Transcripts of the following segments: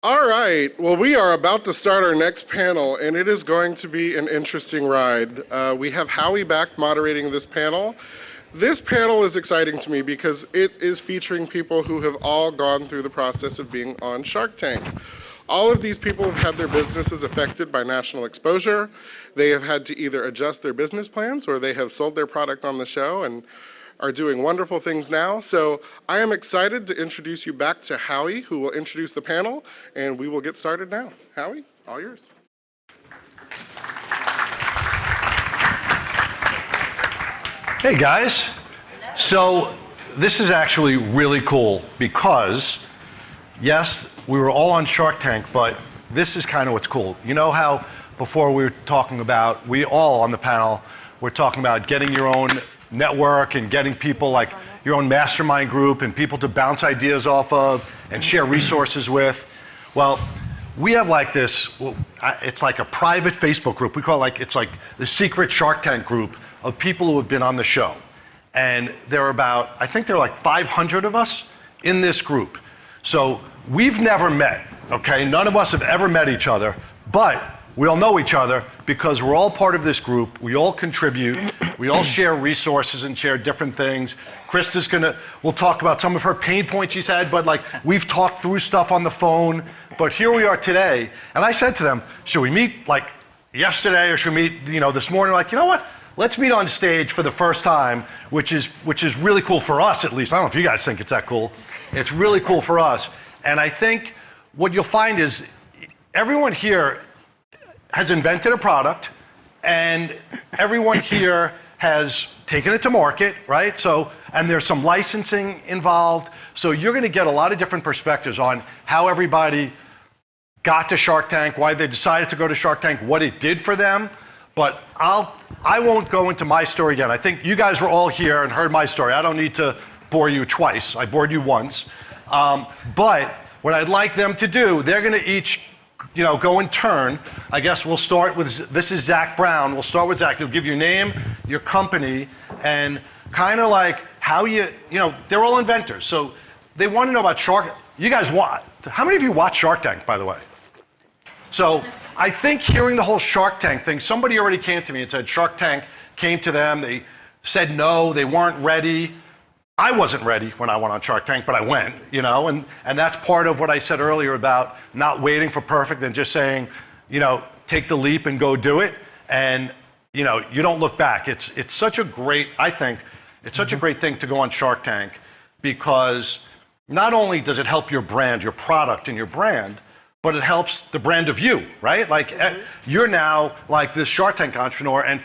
All right, well, we are about to start our next panel, and it is going to be an interesting ride. We have Howie back moderating this panel. This panel is exciting to me because it is featuring people who have all gone through the process of being on Shark Tank. All of these people have had their businesses affected by national exposure. They have had to either adjust their business plans or they have sold their product on the show and are doing wonderful things now. So I am excited to introduce you back to Howie, who will introduce the panel, and we will get started now. Howie, all yours. Hey guys. So this is actually really cool because, yes, we were all on Shark Tank, but this is kind of what's cool. You know how before we were talking about, we all on the panel were talking about getting your own network and getting people like your own mastermind group and people to bounce ideas off of and share resources with. Well, we have like this, it's like a private Facebook group. We call it like, it's like the secret Shark Tank group of people who have been on the show. And there are about, I think there are like 500 of us in this group. So we've never met, okay? None of us have ever met each other, but we all know each other because we're all part of this group. We all contribute. We all share resources and share different things. Krista's we'll talk about some of her pain points she's had, but like we've talked through stuff on the phone. But here we are today. And I said to them, should we meet like yesterday or should we meet, this morning? Like, you know what? Let's meet on stage for the first time, which is really cool for us at least. I don't know if you guys think it's that cool. It's really cool for us. And I think what you'll find is everyone here has invented a product, and everyone here has taken it to market, right? So, and there's some licensing involved. So you're gonna get a lot of different perspectives on how everybody got to Shark Tank, why they decided to go to Shark Tank, what it did for them. But I won't go into my story again. I think you guys were all here and heard my story. I don't need to bore you twice. I bored you once. But what I'd like them to do, they're gonna each go in turn. I guess we'll start with, this is Zach Brown. We'll start with Zach. He'll give your name, your company, and kind of like how they're all inventors. So they want to know about Shark. You guys how many of you watch Shark Tank, by the way? So I think hearing the whole Shark Tank thing, somebody already came to me and said Shark Tank came to them. They said no, they weren't ready. I wasn't ready when I went on Shark Tank, but I went, and that's part of what I said earlier about not waiting for perfect and just saying, take the leap and go do it. And, you don't look back. It's such a great, I think, it's such a great thing to go on Shark Tank because not only does it help your brand, your product and your brand, but it helps the brand of you, right? Like you're now like this Shark Tank entrepreneur and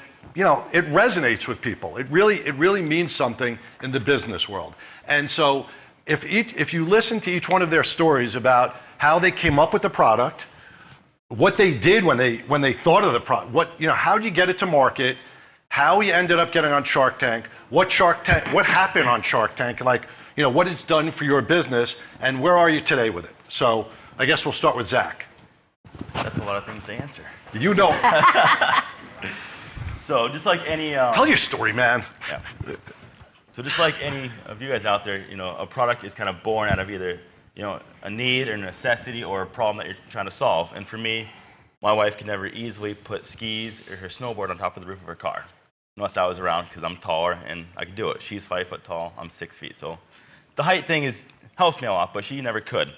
it resonates with people. It really means something in the business world. And so if you listen to each one of their stories about how they came up with the product, what they did when they thought of the product, how do you get it to market, how you ended up getting on Shark Tank, what happened on Shark Tank, like, what it's done for your business, and where are you today with it? So I guess we'll start with Zach. That's a lot of things to answer. You know. So just like any... Tell your story, man. Yeah. So just like any of you guys out there, a product is kind of born out of either, a need or necessity or a problem that you're trying to solve. And for me, my wife could never easily put skis or her snowboard on top of the roof of her car, unless I was around because I'm taller and I could do it. She's 5 foot tall, I'm 6 feet. So the height thing helps me a lot, but she never could.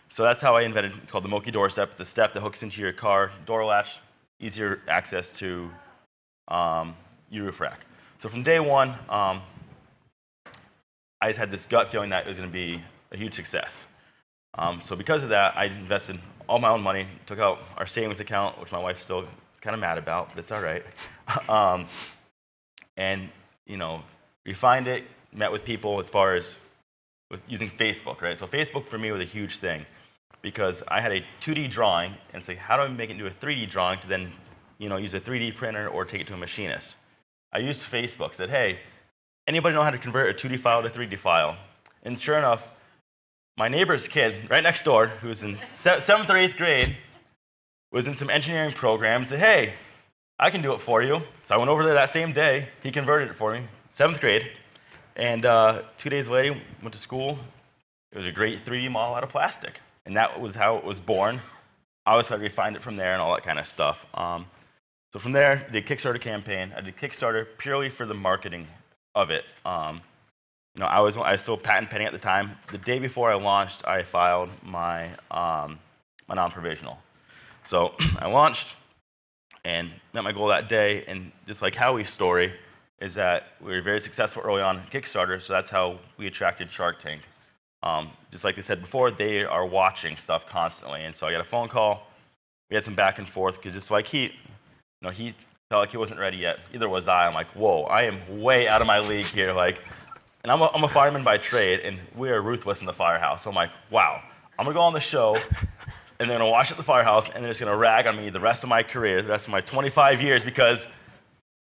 So that's how I invented, it's called the Moki Doorstep. It's a step that hooks into your car door latch, easier access to your roof rack. So from day one, I just had this gut feeling that it was going to be a huge success. So because of that, I invested all my own money, took out our savings account, which my wife's still kind of mad about, but it's all right. And refined it, met with people as far as with using Facebook, right? So Facebook for me was a huge thing because I had a 2D drawing and say, how do I make it into a 3D drawing to then use a 3D printer or take it to a machinist? I used Facebook, said, hey, anybody know how to convert a 2D file to 3D file? And sure enough, my neighbor's kid right next door, who was in 7th or 8th grade, was in some engineering program, said, hey, I can do it for you. So I went over there that same day. He converted it for me, 7th grade. And 2 days later, went to school. It was a great 3D model out of plastic. and that was how it was born. Obviously, I refined it from there and all that kind of stuff. So from there, I did Kickstarter campaign. I did Kickstarter purely for the marketing of it. I was still patent pending at the time. The day before I launched, I filed my non-provisional. So I launched and met my goal that day. And just like Howie's story, is that we were very successful early on in Kickstarter, so that's how we attracted Shark Tank. Just like they said before, they are watching stuff constantly. And so I got a phone call. We had some back and forth because just like he felt like he wasn't ready yet. Either was I. I'm like, whoa, I am way out of my league here. And I'm a fireman by trade, and we are ruthless in the firehouse. So I'm like, wow, I'm gonna go on the show, and they're gonna watch at the firehouse, and they're just gonna rag on me the rest of my career, the rest of my 25 years, because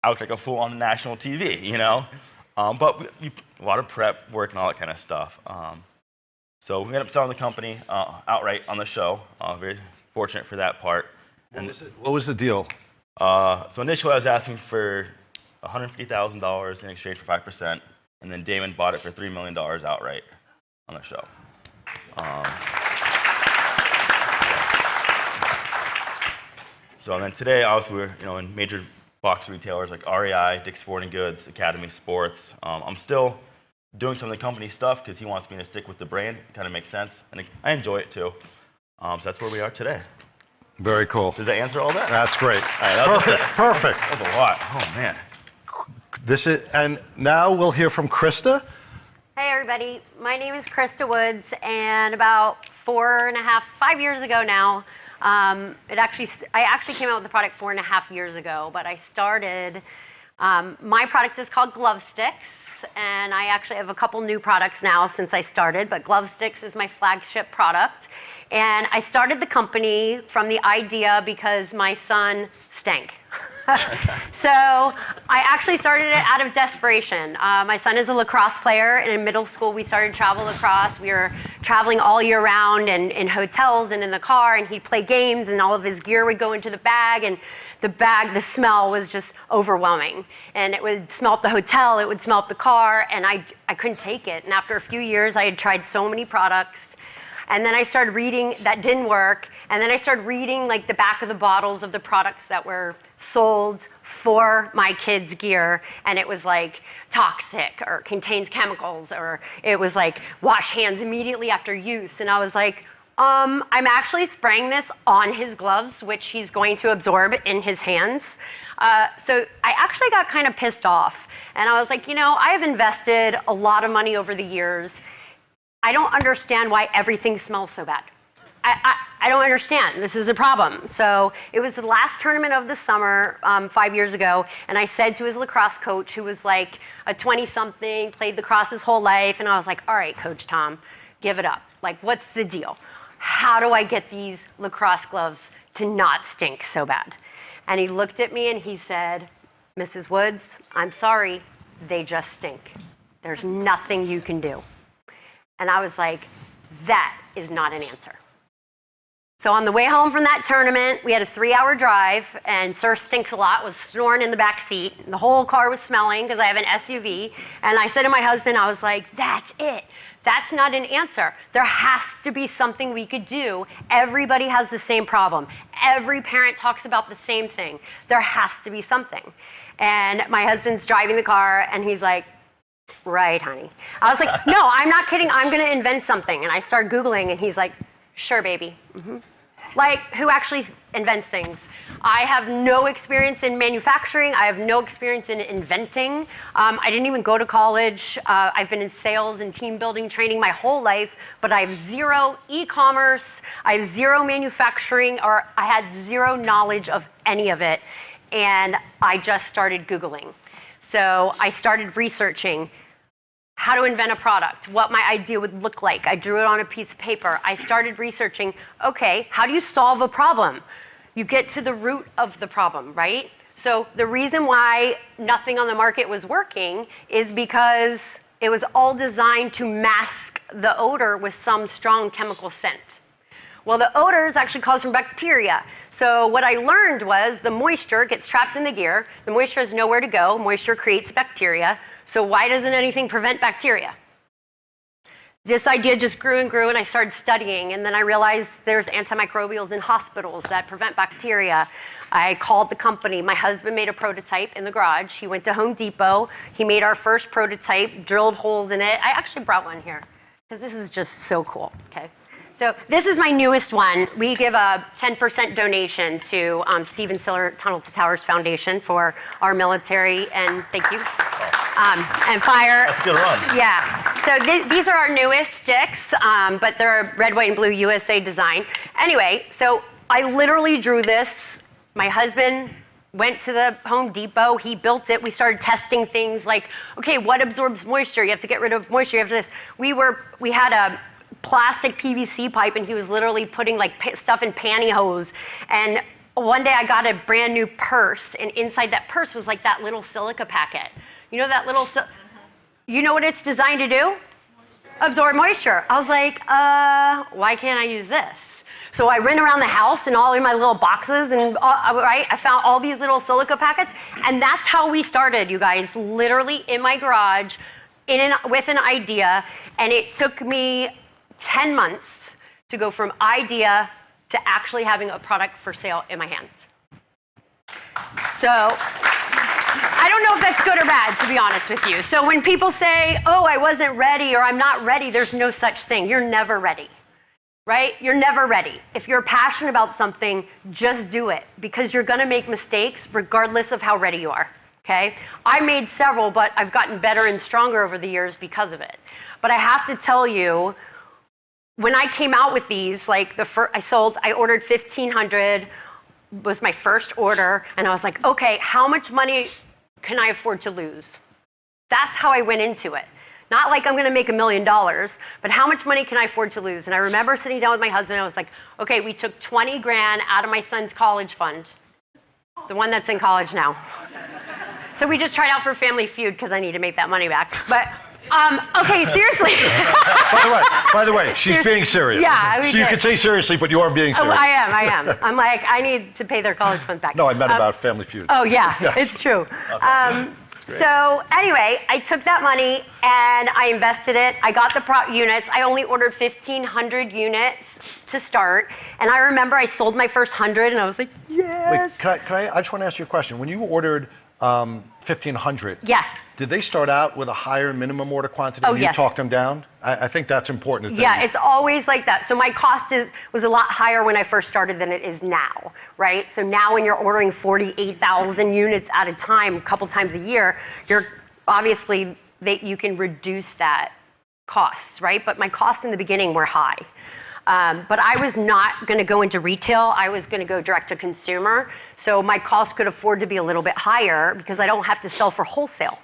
I look like a fool on national TV, But a lot of prep work and all that kind of stuff. So we ended up selling the company outright on the show. Very fortunate for that part. What was the deal? So initially I was asking for $150,000 in exchange for 5%, and then Damon bought it for $3 million outright on the show. So then today, obviously, we're in major box retailers like REI, Dick's Sporting Goods, Academy Sports. I'm still doing some of the company stuff because he wants me to stick with the brand. It kind of makes sense, and I enjoy it too. So that's where we are today. Very cool. Does that answer all that? That's great. All right, Perfect. That's a lot. Oh man. And now we'll hear from Krista. Hey everybody, my name is Krista Woods, and about 5 years ago now, I actually came out with the product 4.5 years ago, but I started, my product is called Glove Sticks, and I actually have a couple new products now since I started, but Glove Sticks is my flagship product. And I started the company from the idea because my son stank. So I actually started it out of desperation. My son is a lacrosse player, and in middle school we started travel lacrosse. We were traveling all year round and in hotels and in the car, and he'd play games, and all of his gear would go into the bag, and the smell was just overwhelming. And it would smell at the hotel, it would smell at the car, and I couldn't take it. And after a few years, I had tried so many products. And then I started reading, that didn't work. And then I started reading like the back of the bottles of the products that were sold for my kids' gear. And it was like toxic or contains chemicals, or it was like wash hands immediately after use. And I was like, I'm actually spraying this on his gloves, which he's going to absorb in his hands. So I actually got kind of pissed off. And I was like, I have invested a lot of money over the years. I don't understand why everything smells so bad. I don't understand. This is a problem. So it was the last tournament of the summer 5 years ago, and I said to his lacrosse coach, who was like a 20-something, played lacrosse his whole life, and I was like, all right, Coach Tom, give it up. Like, what's the deal? How do I get these lacrosse gloves to not stink so bad? And he looked at me and he said, Mrs. Woods, I'm sorry, they just stink. There's nothing you can do. And I was like, that is not an answer. So on the way home from that tournament, we had a 3-hour drive, and Sir Stinks-A-Lot was snoring in the back seat. The whole car was smelling because I have an SUV. And I said to my husband, I was like, that's it. That's not an answer. There has to be something we could do. Everybody has the same problem. Every parent talks about the same thing. There has to be something. And my husband's driving the car, and he's like, right, honey. I was like, no, I'm not kidding. I'm going to invent something. And I start Googling, and he's like, sure, baby. Mm-hmm. Like, who actually invents things? I have no experience in manufacturing. I have no experience in inventing. I didn't even go to college. I've been in sales and team building training my whole life, but I have zero e-commerce. I have zero manufacturing, or I had zero knowledge of any of it. And I just started Googling. So I started researching how to invent a product, what my idea would look like. I drew it on a piece of paper. I started researching, okay, how do you solve a problem? You get to the root of the problem, right? So the reason why nothing on the market was working is because it was all designed to mask the odor with some strong chemical scent. Well, the odor is actually caused from bacteria. So what I learned was the moisture gets trapped in the gear. The moisture has nowhere to go. Moisture creates bacteria. So why doesn't anything prevent bacteria? this idea just grew and grew, and I started studying, and then I realized there's antimicrobials in hospitals that prevent bacteria. I called the company. My husband made a prototype in the garage. He went to Home Depot. He made our first prototype, drilled holes in it. I actually brought one here because this is just so cool, okay? So this is my newest one. We give a 10% donation to Stephen Siller Tunnel to Towers Foundation for our military, and thank you. And fire. That's a good run. Yeah. So these are our newest sticks, but they're red, white, and blue USA design. Anyway, so I literally drew this. My husband went to the Home Depot. He built it. We started testing things like, okay, what absorbs moisture? You have to get rid of moisture. You have this. We had a plastic PVC pipe, and he was literally putting like stuff in pantyhose. And one day I got a brand new purse, and inside that purse was like that little silica packet. You know that little, you know what it's designed to do? Absorb moisture. I was like, why can't I use this? So I ran around the house and all in my little boxes, and I found all these little silica packets, and that's how we started, you guys, literally in my garage with an idea, and it took me 10 months to go from idea to actually having a product for sale in my hands. So I don't know if that's good or bad, to be honest with you. So when people say, oh, I wasn't ready or I'm not ready, there's no such thing. You're never ready, right? You're never ready. If you're passionate about something, just do it, because you're gonna make mistakes regardless of how ready you are, okay? I made several, but I've gotten better and stronger over the years because of it. But I have to tell you, when I came out with these, like I ordered 1,500, was my first order, and I was like, okay, how much money can I afford to lose? That's how I went into it. Not like I'm gonna make $1 million, but how much money can I afford to lose? And I remember sitting down with my husband, and I was like, okay, we took 20 grand out of my son's college fund, the one that's in college now. So we just tried out for Family Feud because I need to make that money back. But okay, seriously. By the way, she's being serious. Yeah, so you could say seriously, but you are being serious. Oh, I am. I'm like, I need to pay their college funds back. No, I meant about Family Feud. Oh, yeah, Yes. It's true. So anyway, I took that money and I invested it. I got the units. I only ordered 1,500 units to start. And I remember I sold my first 100 and I was like, yes. Wait, can I just want to ask you a question. When you ordered 1,500, yeah. Did they start out with a higher minimum order quantity and you yes. talked them down? I think that's important. Yeah, it's always like that. So my cost was a lot higher when I first started than it is now, right? So now when you're ordering 48,000 units at a time, a couple times a year, you're obviously, you can reduce that costs, right? But my costs in the beginning were high. But I was not going to go into retail. I was going to go direct to consumer. So my cost could afford to be a little bit higher because I don't have to sell for wholesale.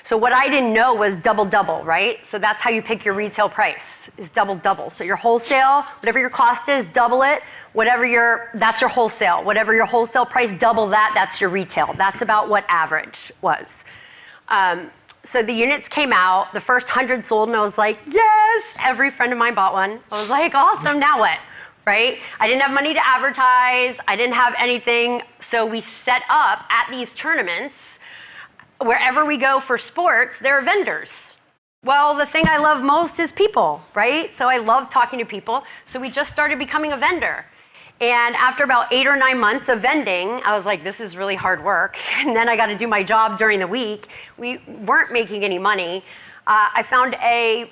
So what I didn't know was double, right? So that's how you pick your retail price, is double. So your wholesale, whatever your cost is, double it. That's your wholesale. Whatever your wholesale price, double that, that's your retail. That's about what average was. So the units came out, the first 100 sold, and I was like, yes! Every friend of mine bought one. I was like, awesome, now what, right? I didn't have money to advertise, I didn't have anything, so we set up at these tournaments. Wherever we go for sports, there are vendors. Well, the thing I love most is people, right? So I love talking to people, so we just started becoming a vendor. And after about 8 or 9 months of vending, I was like, this is really hard work. And then I got to do my job during the week. We weren't making any money. I found a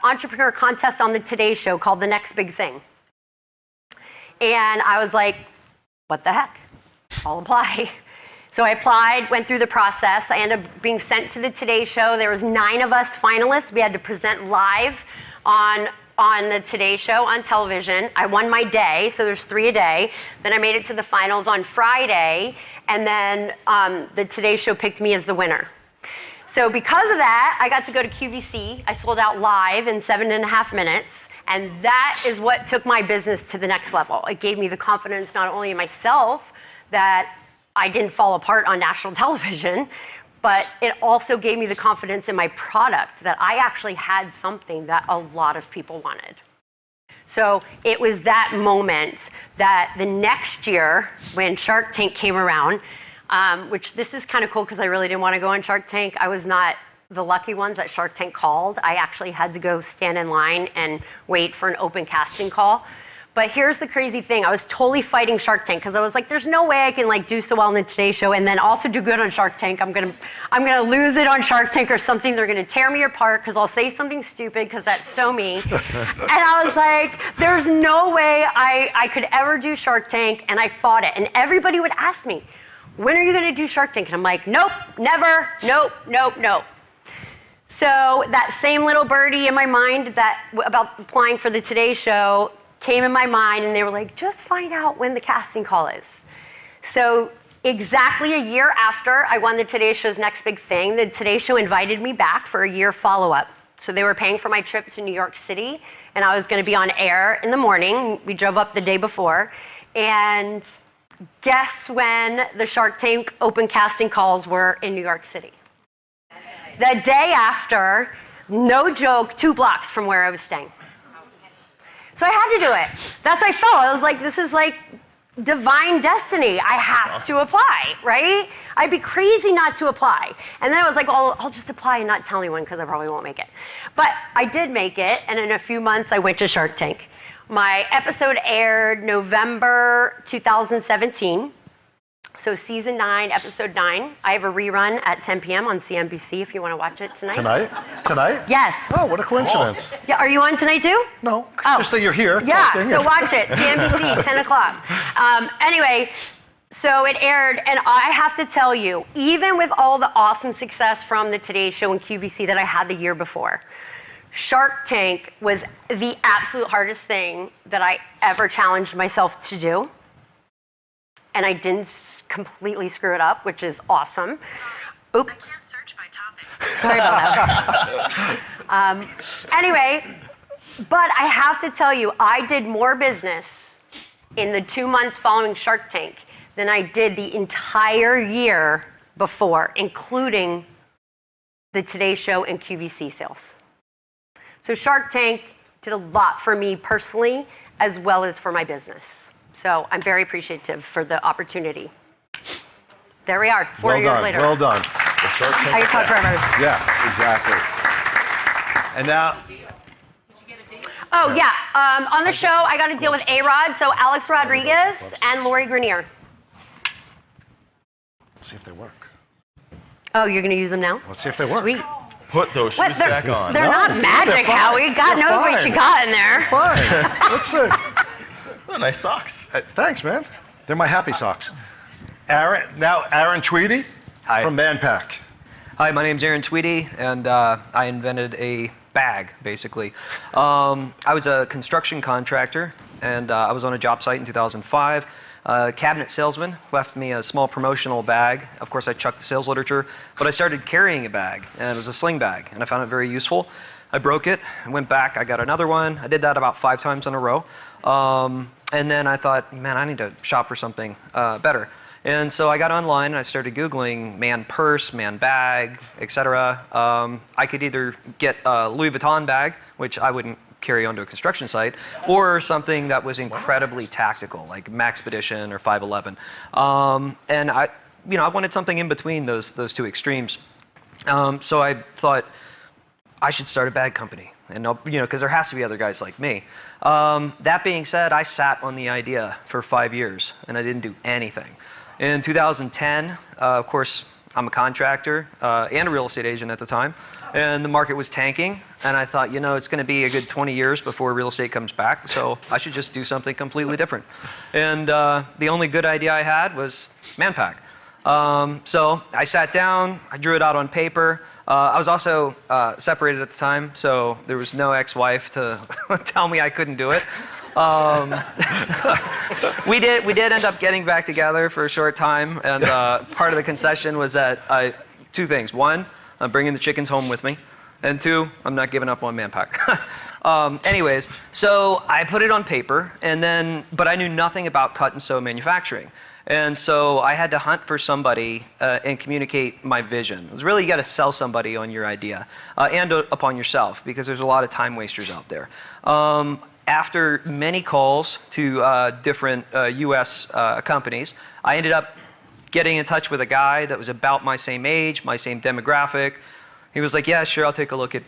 entrepreneur contest on the Today Show called The Next Big Thing. And I was like, what the heck? I'll apply. So I applied, went through the process. I ended up being sent to the Today Show. There was 9 of us finalists. We had to present live on the Today Show on television. I won my day, so there's 3 a day. Then I made it to the finals on Friday, and then the Today Show picked me as the winner. So because of that, I got to go to QVC. I sold out live in 7.5 minutes, and that is what took my business to the next level. It gave me the confidence not only in myself that I didn't fall apart on national television, but it also gave me the confidence in my product that I actually had something that a lot of people wanted. So it was that moment that the next year when Shark Tank came around, which this is kind of cool because I really didn't want to go on Shark Tank. I was not the lucky ones that Shark Tank called. I actually had to go stand in line and wait for an open casting call. But here's the crazy thing. I was totally fighting Shark Tank because I was like, there's no way I can like do so well in the Today Show and then also do good on Shark Tank. I'm gonna lose it on Shark Tank or something. They're gonna tear me apart because I'll say something stupid because that's so me. And I was like, there's no way I could ever do Shark Tank, and I fought it. And everybody would ask me, when are you gonna do Shark Tank? And I'm like, nope, never, nope, nope, nope. So that same little birdie in my mind that about applying for the Today Show came in my mind, and they were like, just find out when the casting call is. So exactly a year after I won the Today Show's Next Big Thing, the Today Show invited me back for a year follow-up. So they were paying for my trip to New York City, and I was gonna be on air in the morning. We drove up the day before, and guess when the Shark Tank open casting calls were in New York City? The day after, no joke, 2 blocks from where I was staying. So I had to do it. That's what I felt. I was like, this is like divine destiny. I have to apply, right? I'd be crazy not to apply. And then I was like, well, I'll just apply and not tell anyone because I probably won't make it. But I did make it, and in a few months I went to Shark Tank. My episode aired November 2017. So season 9, episode 9. I have a rerun at 10 p.m. on CNBC if you want to watch it tonight. Tonight? Yes. Oh, what a coincidence. Yeah, are you on tonight too? No, Oh. just that you're here. Yeah, talking. so watch it, CNBC, 10 o'clock. Anyway, so it aired, and I have to tell you, even with all the awesome success from the Today Show and QVC that I had the year before, Shark Tank was the absolute hardest thing that I ever challenged myself to do. And I didn't completely screw it up, which is awesome. Oop. I can't search by topic. Sorry about that. Anyway, but I have to tell you, I did more business in the 2 months following Shark Tank than I did the entire year before, including the Today Show and QVC sales. So Shark Tank did a lot for me personally, as well as for my business. So I'm very appreciative for the opportunity. There we are, 4 years later. Well done. The Shark Tank I can talk forever. Yeah, exactly. And now, Oh, yeah. On the show, I got to deal with A-Rod, so Alex Rodriguez and Lori Grenier. let's see if they work. Oh, you're going to use them now? Let's see if they work. Sweet. Put those shoes back on. They're not magic, fine. Howie. God They're knows what fine. you got in there. Fine. Let's see. Oh, nice socks. Thanks, man. They're my happy socks. Aaron Tweedie. Hi. From Manpack. Hi, my name's Aaron Tweedie, and I invented a bag, basically. I was a construction contractor, and I was on a job site in 2005. A cabinet salesman left me a small promotional bag. Of course, I chucked the sales literature, but I started carrying a bag, and it was a sling bag, and I found it very useful. I broke it, I went back, I got another one. I did that about 5 times in a row. And then I thought, man, I need to shop for something better. And so I got online and I started Googling man purse, man bag, etc. I could either get a Louis Vuitton bag, which I wouldn't carry onto a construction site, or something that was incredibly tactical, like Maxpedition or 511. And I wanted something in between those 2 extremes. So I thought I should start a bag company, and because there has to be other guys like me. That being said, I sat on the idea for 5 years, and I didn't do anything. In 2010, of course, I'm a contractor and a real estate agent at the time, and the market was tanking, and I thought, it's going to be a good 20 years before real estate comes back, so I should just do something completely different. And the only good idea I had was Manpack. So I sat down, I drew it out on paper. I was also separated at the time, so there was no ex-wife to tell me I couldn't do it. We did end up getting back together for a short time, and part of the concession was that 2 things. 1, I'm bringing the chickens home with me, and 2, I'm not giving up on Manpack. Anyways, so I put it on paper, but I knew nothing about cut and sew manufacturing. And so I had to hunt for somebody and communicate my vision. It was really, you got to sell somebody on your idea and upon yourself, because there's a lot of time wasters out there. After many calls to different US companies, I ended up getting in touch with a guy that was about my same age, my same demographic, He was like, yeah, sure, I'll take a look at,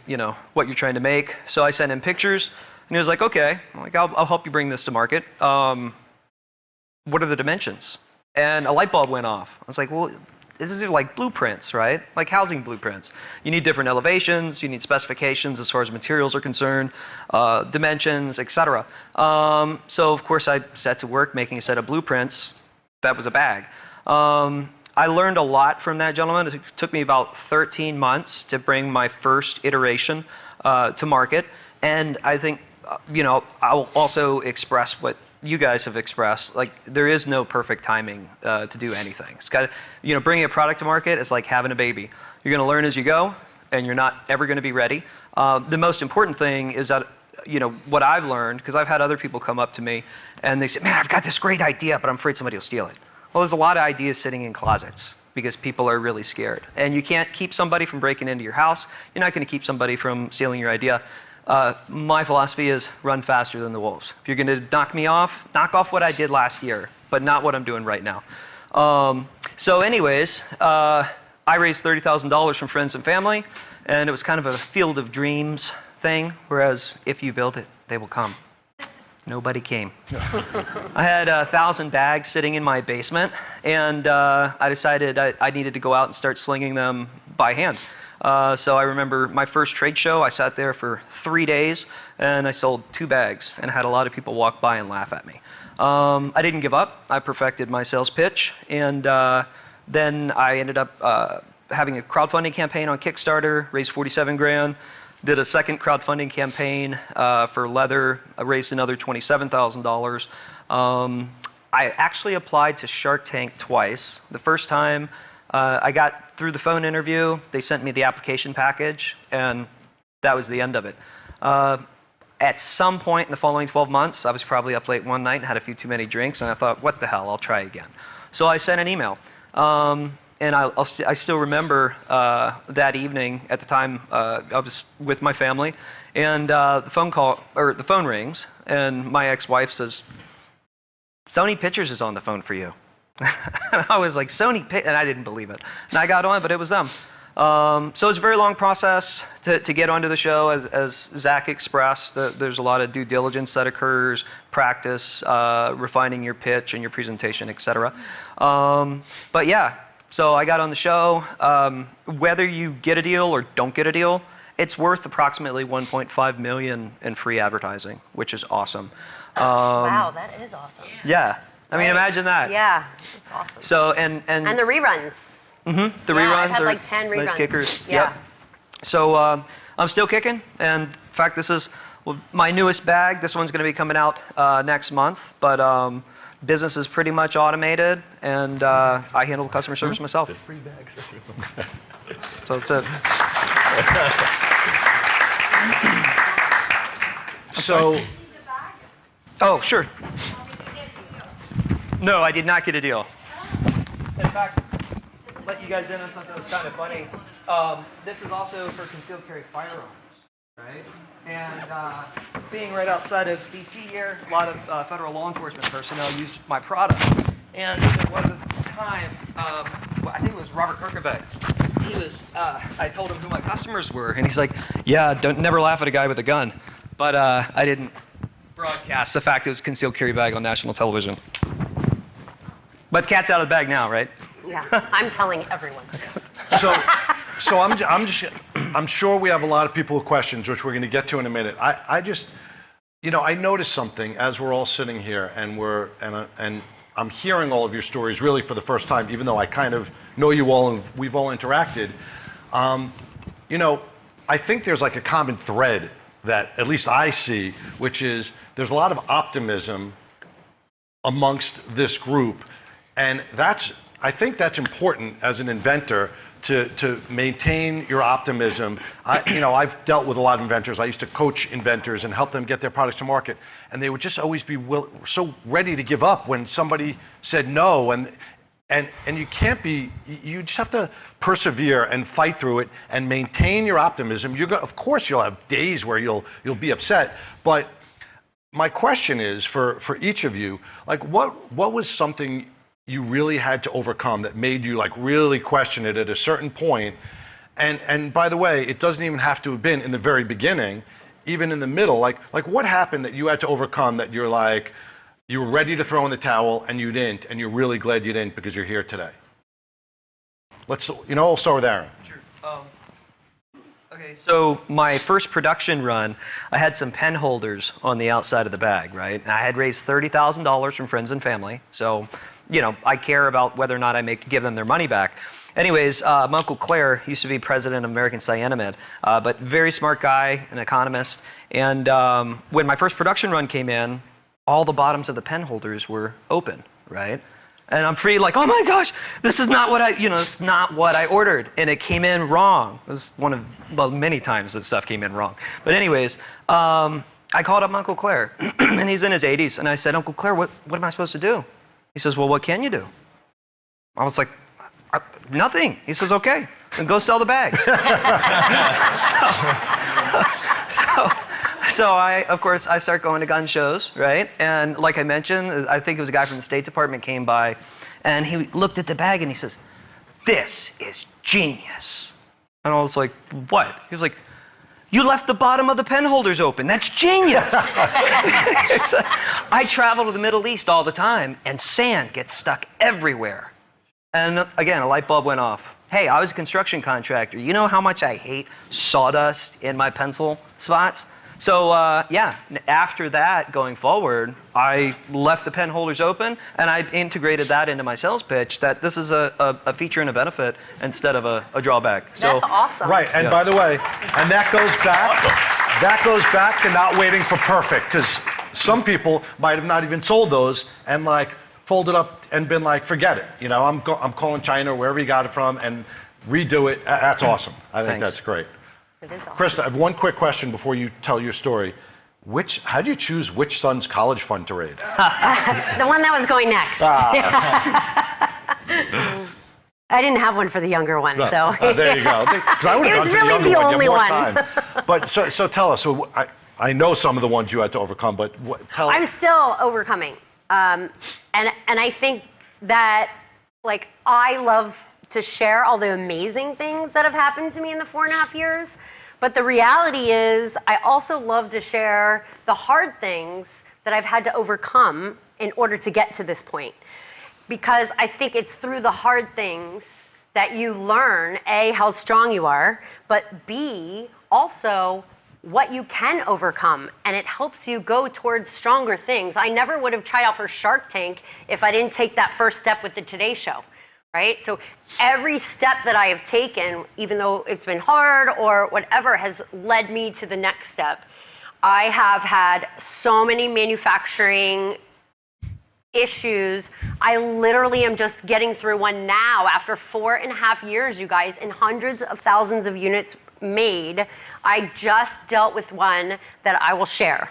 what you're trying to make. So I sent him pictures, and he was like, okay. I'm like, I'll help you bring this to market. What are the dimensions? And a light bulb went off. I was like, well, this is like blueprints, right? Like housing blueprints. You need different elevations, you need specifications as far as materials are concerned, dimensions, etc. So of course I set to work making a set of blueprints. That was a bag. I learned a lot from that gentleman. It took me about 13 months to bring my first iteration to market. And I think, I'll also express what you guys have expressed. Like, there is no perfect timing to do anything. It's got to, bringing a product to market is like having a baby. You're going to learn as you go, and you're not ever going to be ready. The most important thing is that, what I've learned, because I've had other people come up to me, and they say, man, I've got this great idea, but I'm afraid somebody will steal it. Well, there's a lot of ideas sitting in closets because people are really scared. And you can't keep somebody from breaking into your house. You're not going to keep somebody from stealing your idea. My philosophy is run faster than the wolves. If you're going to knock me off, knock off what I did last year, but not what I'm doing right now. So anyways, I raised $30,000 from friends and family, and it was kind of a field of dreams thing, whereas if you build it, they will come. Nobody came. I had 1,000 bags sitting in my basement, and I decided I needed to go out and start slinging them by hand. So I remember my first trade show, I sat there for 3 days, and I sold 2 bags, and had a lot of people walk by and laugh at me. I didn't give up. I perfected my sales pitch, and then I ended up having a crowdfunding campaign on Kickstarter, raised 47 grand. Did a second crowdfunding campaign for leather, raised another $27,000. I actually applied to Shark Tank twice. The first time I got through the phone interview, they sent me the application package, and that was the end of it. At some point in the following 12 months, I was probably up late one night and had a few too many drinks, and I thought, what the hell, I'll try again. So I sent an email. And I still remember that evening. At the time, I was with my family, and the phone rings, and my ex-wife says, "Sony Pictures is on the phone for you." And I was like, "Sony Pictures," and I didn't believe it. And I got on, but it was them. So it was a very long process to get onto the show, as Zach expressed. There's a lot of due diligence that occurs, practice, refining your pitch and your presentation, etc. But yeah. So I got on the show. Whether you get a deal or don't get a deal, it's worth approximately $1.5 million in free advertising, which is awesome. Wow, that is awesome. Yeah, I mean, imagine that. Yeah, it's awesome. So and the reruns. Mm-hmm. The yeah, reruns I've had are like 10 reruns. nice kickers. Yeah. Yep. So I'm still kicking, and in fact, this is my newest bag. This one's going to be coming out next month, but. Business is pretty much automated, and I handle customer service myself. Free bags. So that's it. So, oh, sure. No, I did not get a deal. In fact, let you guys in on something that's kind of funny. This is also for concealed carry firearms, right? And being right outside of DC here, a lot of federal law enforcement personnel use my product. And there was a time, I think it was Robert Kirkabet. He was, I told him who my customers were, and he's like, yeah, never laugh at a guy with a gun. But I didn't broadcast the fact it was a concealed carry bag on national television. But the cat's out of the bag now, right? Yeah, I'm telling everyone. So I'm sure we have a lot of people with questions, which we're going to get to in a minute. I just, I noticed something as we're all sitting here, and I'm hearing all of your stories really for the first time, even though I kind of know you all and we've all interacted. I think there's like a common thread that at least I see, which is there's a lot of optimism amongst this group, and I think that's important as an inventor to maintain your optimism. I've dealt with a lot of inventors. I used to coach inventors and help them get their products to market, and they would just always be so ready to give up when somebody said no, and you can't be. You just have to persevere and fight through it and maintain your optimism. Of course, you'll have days where you'll be upset, but my question is for each of you, like what was something you really had to overcome that made you like really question it at a certain point, And by the way, it doesn't even have to have been in the very beginning, even in the middle. Like what happened that you had to overcome that you're like, you were ready to throw in the towel and you didn't, and you're really glad you didn't because you're here today? We'll start with Aaron. Sure. Okay, so my first production run, I had some pen holders on the outside of the bag, right? And I had raised $30,000 from friends and family. So, I care about whether or not I give them their money back. Anyways, my Uncle Claire used to be president of American Cyanamid, but very smart guy, an economist. And when my first production run came in, all the bottoms of the pen holders were open, right? And I'm free, like, oh my gosh, this is not what it's not what I ordered. And it came in wrong. It was many times that stuff came in wrong. But anyways, I called up Uncle Claire, and he's in his 80s. And I said, Uncle Claire, what am I supposed to do? He says, well, what can you do? I was like, nothing. He says, okay, then go sell the bags. So I start going to gun shows, right? And like I mentioned, I think it was a guy from the State Department came by, and he looked at the bag and he says, this is genius. And I was like, what? He was like, you left the bottom of the pen holders open. That's genius. I travel to the Middle East all the time, and sand gets stuck everywhere. And again, a light bulb went off. Hey, I was a construction contractor. You know how much I hate sawdust in my pencil spots? So after that, going forward, I left the pen holders open, and I integrated that into my sales pitch, that this is a feature and a benefit instead of a drawback. That's awesome. Right, and by the way, and that goes back to not waiting for perfect, because some people might have not even sold those and folded up and been like, forget it. I'm calling China or wherever you got it from and redo it. That's awesome. I think Thanks. that's great. It is awesome. Krista, I have one quick question before you tell your story. How do you choose which son's college fund to raid? The one that was going next. I didn't have one for the younger one, so. There you go. Because I would have It was gone to really the younger the one. only You have one. more time. But so tell us. So I know some of the ones you had to overcome, but tell us. I'm still overcoming. And I think that, I love to share all the amazing things that have happened to me in the 4.5 years. But the reality is, I also love to share the hard things that I've had to overcome in order to get to this point. Because I think it's through the hard things that you learn, A, how strong you are, but B, also what you can overcome, and it helps you go towards stronger things. I never would have tried out for Shark Tank if I didn't take that first step with the Today Show, right? So every step that I have taken, even though it's been hard or whatever, has led me to the next step. I have had so many manufacturing issues. I literally am just getting through one now after 4.5 years, you guys, and hundreds of thousands of units made. I just dealt with one that I will share.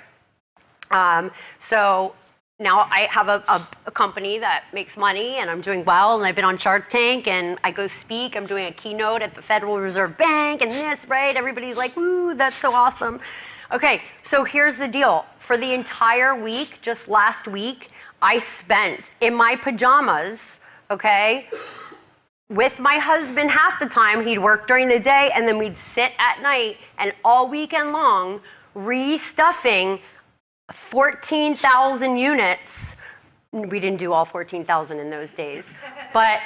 So now I have a company that makes money, and I'm doing well, and I've been on Shark Tank, and I go speak. I'm doing a keynote at the Federal Reserve Bank, and this, right? Everybody's like, "Ooh, that's so awesome." Okay, so here's the deal. For the entire week, just last week, I spent in my pajamas, okay, with my husband half the time. He'd work during the day, and then we'd sit at night, and all weekend long, restuffing 14,000 units. We didn't do all 14,000 in those days, but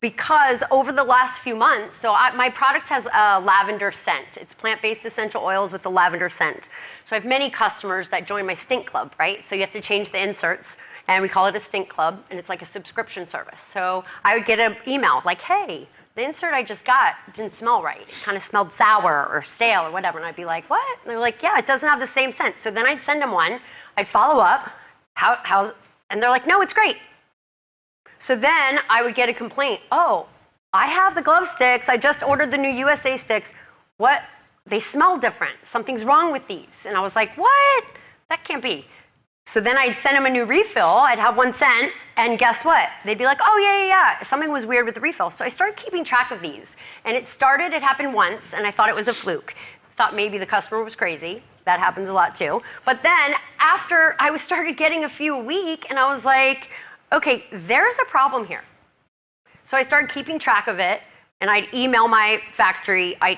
because over the last few months, so my product has a lavender scent. It's plant-based essential oils with a lavender scent. So I have many customers that join my stink club, right? So you have to change the inserts, and we call it a stink club, and it's like a subscription service. So I would get an email like, hey, the insert I just got didn't smell right. It kind of smelled sour or stale or whatever. And I'd be like, what? And they're like, yeah, it doesn't have the same scent. So then I'd send them one. I'd follow up. And they're like, no, it's great. So then I would get a complaint. Oh, I have the glove sticks. I just ordered the new USA sticks. What? They smell different. Something's wrong with these. And I was like, what? That can't be. So then I'd send them a new refill. I'd have one sent, and guess what? They'd be like, oh, yeah. Something was weird with the refill. So I started keeping track of these. And it happened once, and I thought it was a fluke. Thought maybe the customer was crazy. That happens a lot too. But then after I started getting a few a week, and I was like, okay, there's a problem here. So I started keeping track of it, And I'd email my factory, I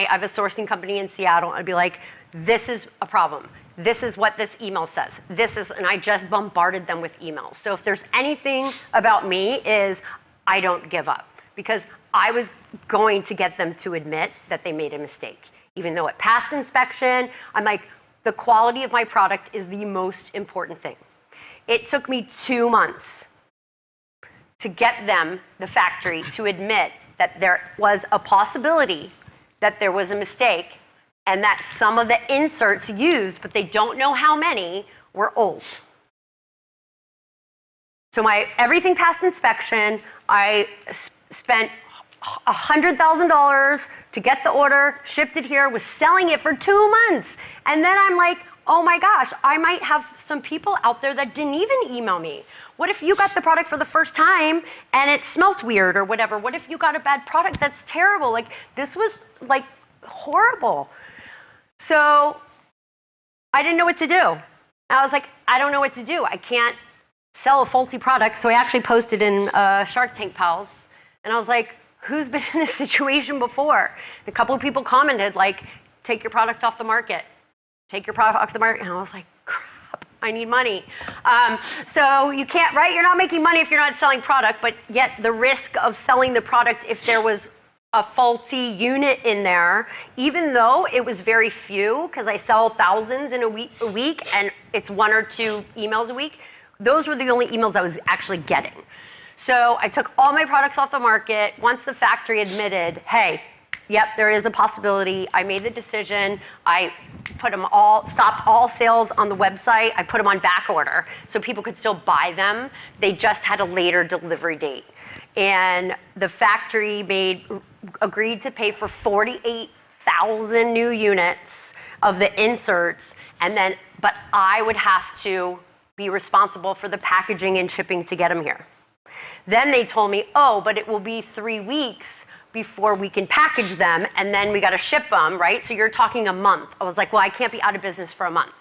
have a sourcing company in Seattle, and I'd be like, this is a problem. This is what this email says. And I just bombarded them with emails. So if there's anything about me is I don't give up, because I was going to get them to admit that they made a mistake. Even though it passed inspection, I'm like, the quality of my product is the most important thing. It took me 2 months to get them, the factory, to admit that there was a possibility that there was a mistake and that some of the inserts used, but they don't know how many, were old. So everything passed inspection. I spent $100,000 to get the order, shipped it here, was selling it for 2 months. And then I'm like, oh my gosh, I might have some people out there that didn't even email me. What if you got the product for the first time and it smelt weird or whatever? What if you got a bad product that's terrible? Like, this was like horrible. So I didn't know what to do. I was like, I don't know what to do. I can't sell a faulty product. So I actually posted in Shark Tank Pals, and I was like, who's been in this situation before? A couple of people commented, like, take your product off the market. Take your product off the market. And I was like, crap, I need money. So you can't, right? You're not making money if you're not selling product, but yet the risk of selling the product if there was a faulty unit in there, even though it was very few, because I sell thousands in a week, and it's 1 or 2 emails a week, those were the only emails I was actually getting. So I took all my products off the market. Once the factory admitted, hey, yep, there is a possibility, I made the decision. I put them stopped all sales on the website. I put them on back order so people could still buy them. They just had a later delivery date. And the factory agreed to pay for 48,000 new units of the inserts, but I would have to be responsible for the packaging and shipping to get them here. Then they told me, oh, but it will be 3 weeks before we can package them, and then we got to ship them, right? So you're talking a month. I was like, well, I can't be out of business for a month.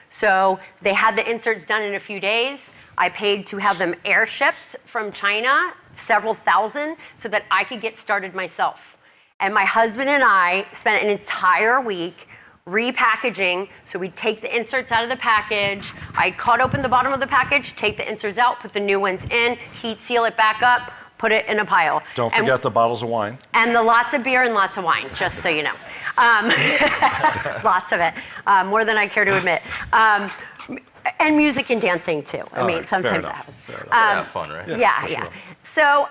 So they had the inserts done in a few days. I paid to have them air shipped from China, several thousand, so that I could get started myself. And my husband and I spent an entire week repackaging. So we'd take the inserts out of the package. I'd cut open the bottom of the package, take the inserts out, put the new ones in, heat seal it back up, put it in a pile. Don't forget the bottles of wine. And the lots of beer and lots of wine, just so you know. Lots of it, more than I care to admit. And music and dancing too. I mean, sometimes that happens. Have fun, right? Yeah. Sure. So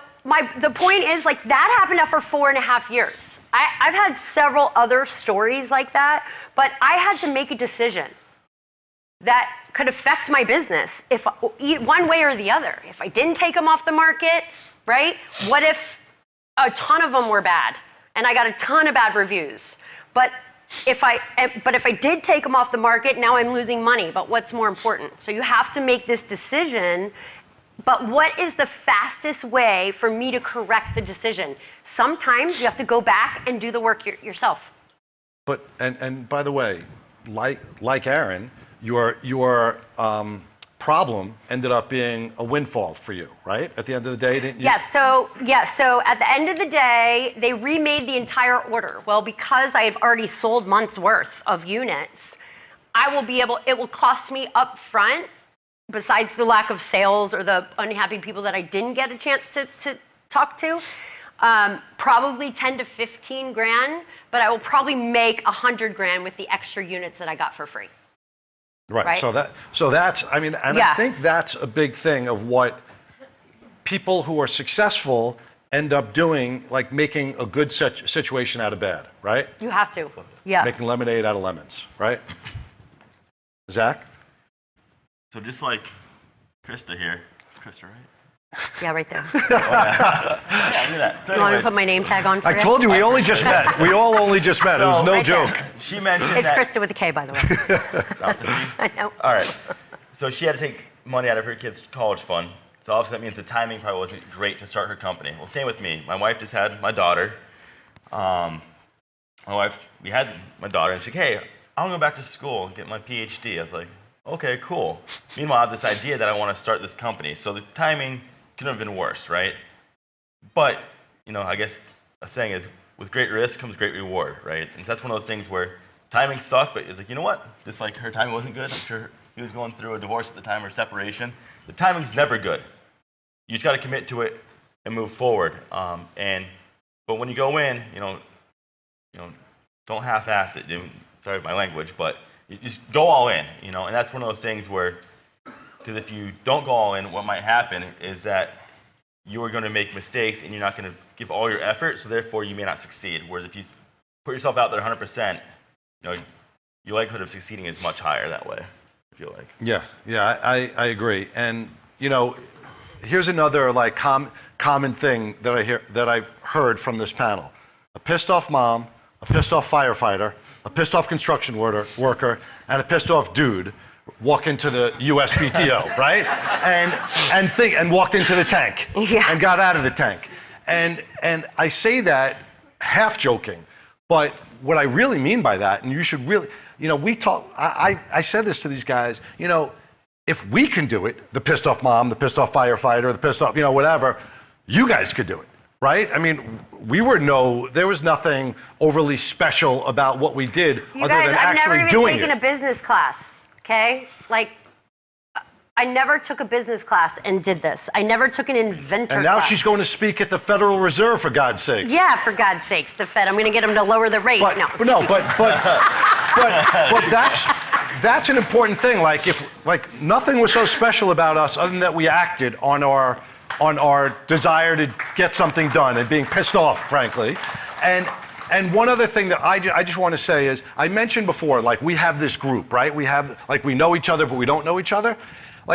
the point is, like, that happened after 4.5 years. I've had several other stories like that, but I had to make a decision that could affect my business if one way or the other. If I didn't take them off the market, right? What if a ton of them were bad and I got a ton of bad reviews? But if I did take them off the market, now I'm losing money. But what's more important? So you have to make this decision. But what is the fastest way for me to correct the decision? Sometimes you have to go back and do the work yourself. But and by the way, like Aaron, your problem ended up being a windfall for you, right? At the end of the day, didn't you? Yes. So at the end of the day, they remade the entire order. Well, because I have already sold months worth of units, it will cost me up front, besides the lack of sales or the unhappy people that I didn't get a chance to talk to, probably 10 to 15 grand, but I will probably make 100 grand with the extra units that I got for free. Right. So that's, I mean, and Yeah. I think that's a big thing of what people who are successful end up doing, like making a good situation out of bad, right? You have to. Yeah. Making lemonade out of lemons, right? Zach? So just like Krista here, it's Krista, right? Yeah, right there. Yeah, I knew that. So You want me to anyways, put my name tag on for I you? told you, we only just met. We all only just met. It was no Right there. joke. she mentioned It's that. Krista with a K, by the way. Not the C? I know. All right. So she had to take money out of her kid's college fund. So obviously that means the timing probably wasn't great to start her company. Well, same with me. My wife just had my daughter. We had my daughter, and she's like, hey, I want to go back to school and get my PhD. I was like, okay, cool. Meanwhile, I have this idea that I want to start this company. So the timing couldn't have been worse, right? But I guess a saying is, with great risk comes great reward, right? And so that's one of those things where timing sucked, but it's like, you know what? Just like her timing wasn't good. I'm sure he was going through a divorce at the time or separation. The timing's never good. You just got to commit to it and move forward. But when you go in, don't half-ass it. Sorry my language, but you just go all in, and that's one of those things where, because if you don't go all in, what might happen is that you are going to make mistakes and you're not going to give all your effort, so therefore you may not succeed. Whereas if you put yourself out there 100%, your likelihood of succeeding is much higher that way, I feel like. Yeah, I agree. And, here's another common thing that I've heard from this panel. A pissed off mom, a pissed off firefighter, a pissed off construction worker, and a pissed off dude walk into the USPTO, right? And walked into the tank and got out of the tank. And I say that half joking, but what I really mean by that, and you should really, we talk, I said this to these guys, if we can do it, the pissed off mom, the pissed off firefighter, the pissed off, whatever, you guys could do it, right? I mean, there was nothing overly special about what we did other than actually doing it. I've never even taken a business class, okay? I never took a business class and did this. I never took an Inventor class. And now she's going to speak at the Federal Reserve, for God's sakes. Yeah, for God's sakes, the Fed. I'm going to get them to lower the rate. But that's an important thing. Nothing was so special about us other than that we acted on our desire to get something done and being pissed off, frankly. And one other thing that I just want to say is, I mentioned before, we have this group, right? We know each other, but we don't know each other.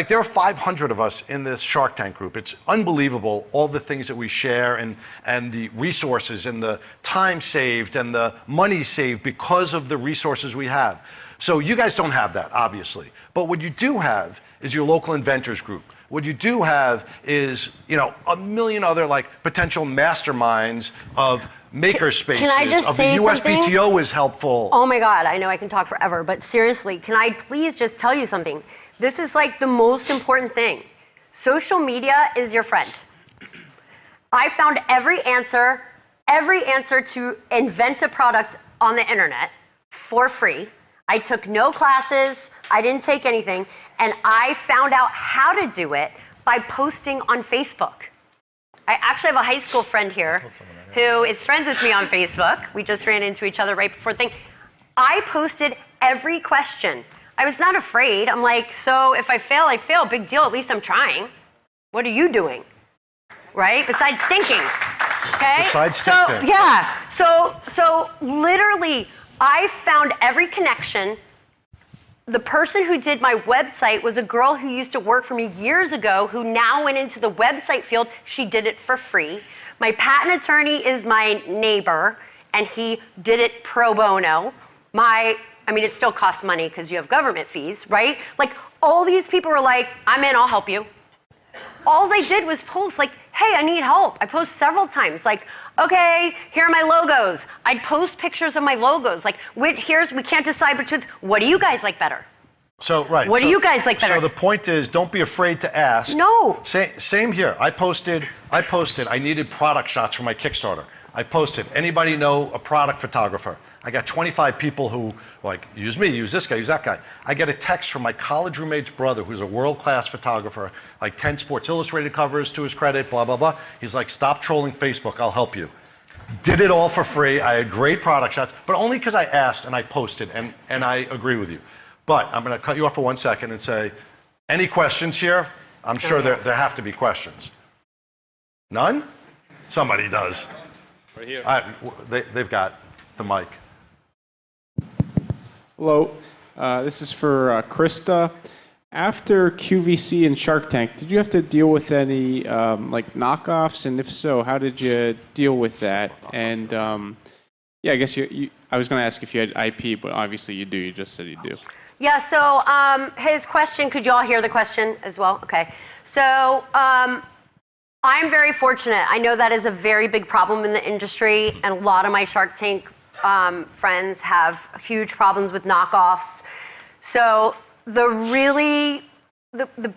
There are 500 of us in this Shark Tank group. It's unbelievable, all the things that we share and the resources and the time saved and the money saved because of the resources we have. So you guys don't have that, obviously. But what you do have is your local inventors group. What you do have is, a million other potential masterminds of maker spaces. Can I just say the USPTO is helpful. Oh my God, I know I can talk forever, but seriously, can I please just tell you something? This is the most important thing. Social media is your friend. I found every answer to invent a product on the internet for free. I took no classes, I didn't take anything, and I found out how to do it by posting on Facebook. I actually have a high school friend here who is friends with me on Facebook. We just ran into each other right before the thing. I posted every question. I was not afraid. I'm so if I fail, I fail. Big deal, at least I'm trying. What are you doing? Right? Besides stinking. Okay? Besides stinking. So literally, I found every connection. The person who did my website was a girl who used to work for me years ago who now went into the website field. She did it for free. My patent attorney is my neighbor, and he did it pro bono. It still costs money because you have government fees, right? All these people were I'm in, I'll help you. All I did was post, hey, I need help. I post several times, okay, here are my logos. I'd post pictures of my logos. We can't decide between, what do you guys like better? So, right. What do you guys like better? So the point is, don't be afraid to ask. No. Same here. I posted, I needed product shots for my Kickstarter. I posted, anybody know a product photographer? I got 25 people who use me, use this guy, use that guy. I get a text from my college roommate's brother, who's a world-class photographer, 10 Sports Illustrated covers to his credit, blah, blah, blah. He's stop trolling Facebook, I'll help you. Did it all for free. I had great product shots, but only because I asked and I posted, and I agree with you. But I'm going to cut you off for 1 second and say, any questions here? I'm sure there have to be questions. None? Somebody does. Right here. They've got the mic. Hello, this is for Krista. After QVC and Shark Tank, did you have to deal with any knockoffs? And if so, how did you deal with that? And I guess I was going to ask if you had IP, but obviously you do. You just said you do. Yeah, so his question, could you all hear the question as well? Okay. So I'm very fortunate. I know that is a very big problem in the industry, and a lot of my Shark Tank friends have huge problems with knockoffs. So the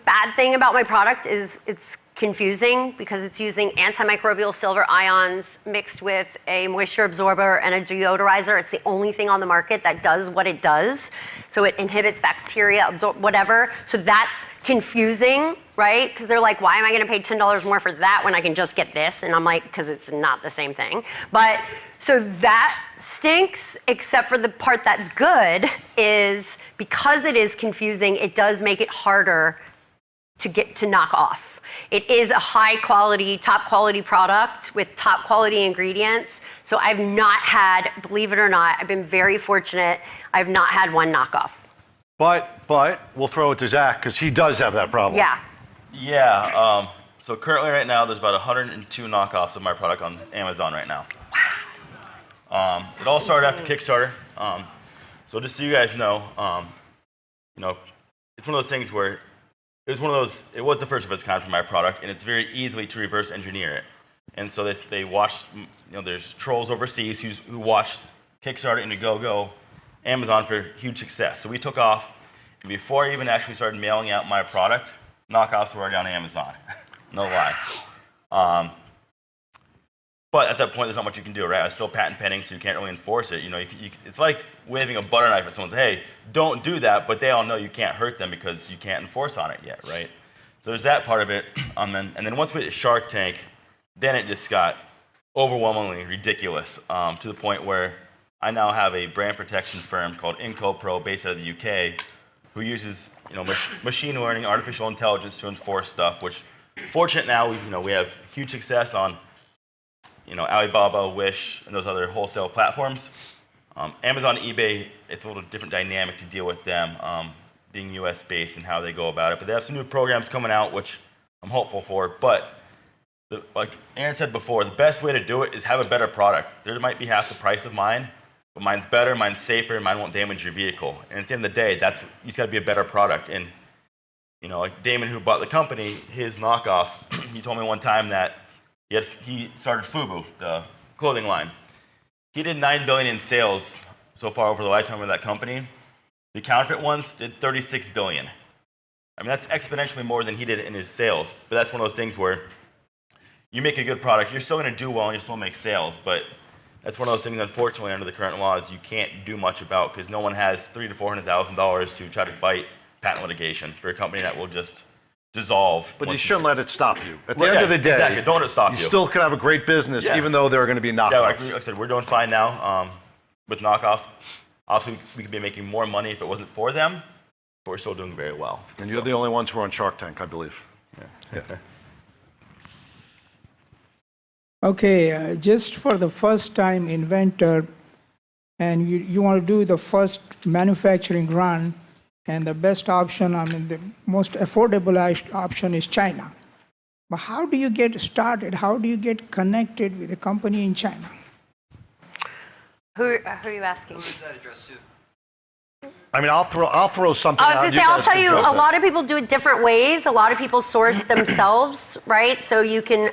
bad thing about my product is it's confusing because it's using antimicrobial silver ions mixed with a moisture absorber and a deodorizer. It's the only thing on the market that does what it does. So it inhibits bacteria, absorb whatever. So that's confusing, right? Because they're like, why am I going to pay $10 more for that when I can just get this? And I'm like, because it's not the same thing. But so that stinks, except for the part that's good is because it is confusing, it does make it harder to knock off. It is a high quality, top quality product with top quality ingredients. So I've not had, believe it or not, I've been very fortunate. I've not had one knockoff. But we'll throw it to Zach because he does have that problem. Yeah. Yeah. So currently right now, there's about 102 knockoffs of my product on Amazon right now. Wow. It all started after Kickstarter. So just so you guys know, it's one of those things where it was the first of its kind for my product, and it's very easy to reverse engineer it. And so they watched, there's trolls overseas who watched Kickstarter, Indiegogo, Amazon for huge success. So we took off, and before I even actually started mailing out my product, knockoffs were already on Amazon. No lie. But at that point, there's not much you can do, right? I was still patent pending, so you can't really enforce it. It's like waving a butter knife at someone and say, hey, don't do that, but they all know you can't hurt them because you can't enforce on it yet, right? So there's that part of it. And then once we hit Shark Tank, then it just got overwhelmingly ridiculous to the point where I now have a brand protection firm called IncoPro based out of the UK who uses machine learning, artificial intelligence to enforce stuff, which fortunate now we have huge success on Alibaba, Wish, and those other wholesale platforms. Amazon, eBay, it's a little different dynamic to deal with them, being US-based and how they go about it. But they have some new programs coming out, which I'm hopeful for. But like Aaron said before, the best way to do it is have a better product. There might be half the price of mine, but mine's better, mine's safer, and mine won't damage your vehicle. And at the end of the day, you just got to be a better product. And like Damon, who bought the company, his knockoffs, he told me one time that he started FUBU, the clothing line. He did $9 billion in sales so far over the lifetime of that company. The counterfeit ones did $36 billion. I mean, that's exponentially more than he did in his sales. But that's one of those things where you make a good product, you're still going to do well and you still make sales. But that's one of those things, unfortunately, under the current laws, you can't do much about because no one has $300,000 to $400,000 to try to fight patent litigation for a company that will just dissolve. But you shouldn't let it stop you. At the end of the day, exactly. Don't let it stop you. You still can have a great business, even though there are going to be knockoffs. Yeah, like I said, we're doing fine now with knockoffs. Obviously, we could be making more money if it wasn't for them, but we're still doing very well. And you're the only ones who are on Shark Tank, I believe. Yeah. Okay, just for the first time inventor, and you want to do the first manufacturing run, and the best option, the most affordable option is China. But how do you get started? How do you get connected with a company in China? Who are you asking? Who is that addressed to? I mean, I'll throw something I was out. going to say, I'll tell you, a lot of people do it different ways. A lot of people source themselves, right? So you can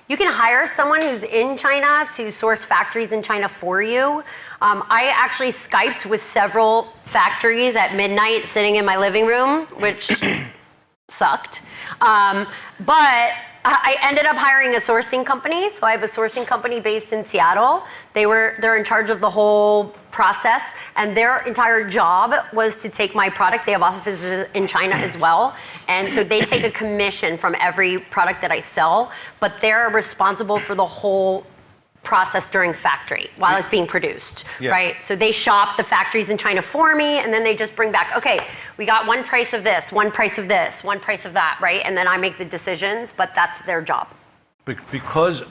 hire someone who's in China to source factories in China for you. I actually Skyped with several factories at midnight sitting in my living room, which sucked. But I ended up hiring a sourcing company. So I have a sourcing company based in Seattle. They're in charge of the whole process, and their entire job was to take my product. They have offices in China as well. And so they take a commission from every product that I sell, but they're responsible for the whole process during factory while it's being produced, right? So they shop the factories in China for me, and then they just bring back, okay, we got one price of this, one price of this, one price of that, right? And then I make the decisions, but that's their job. Because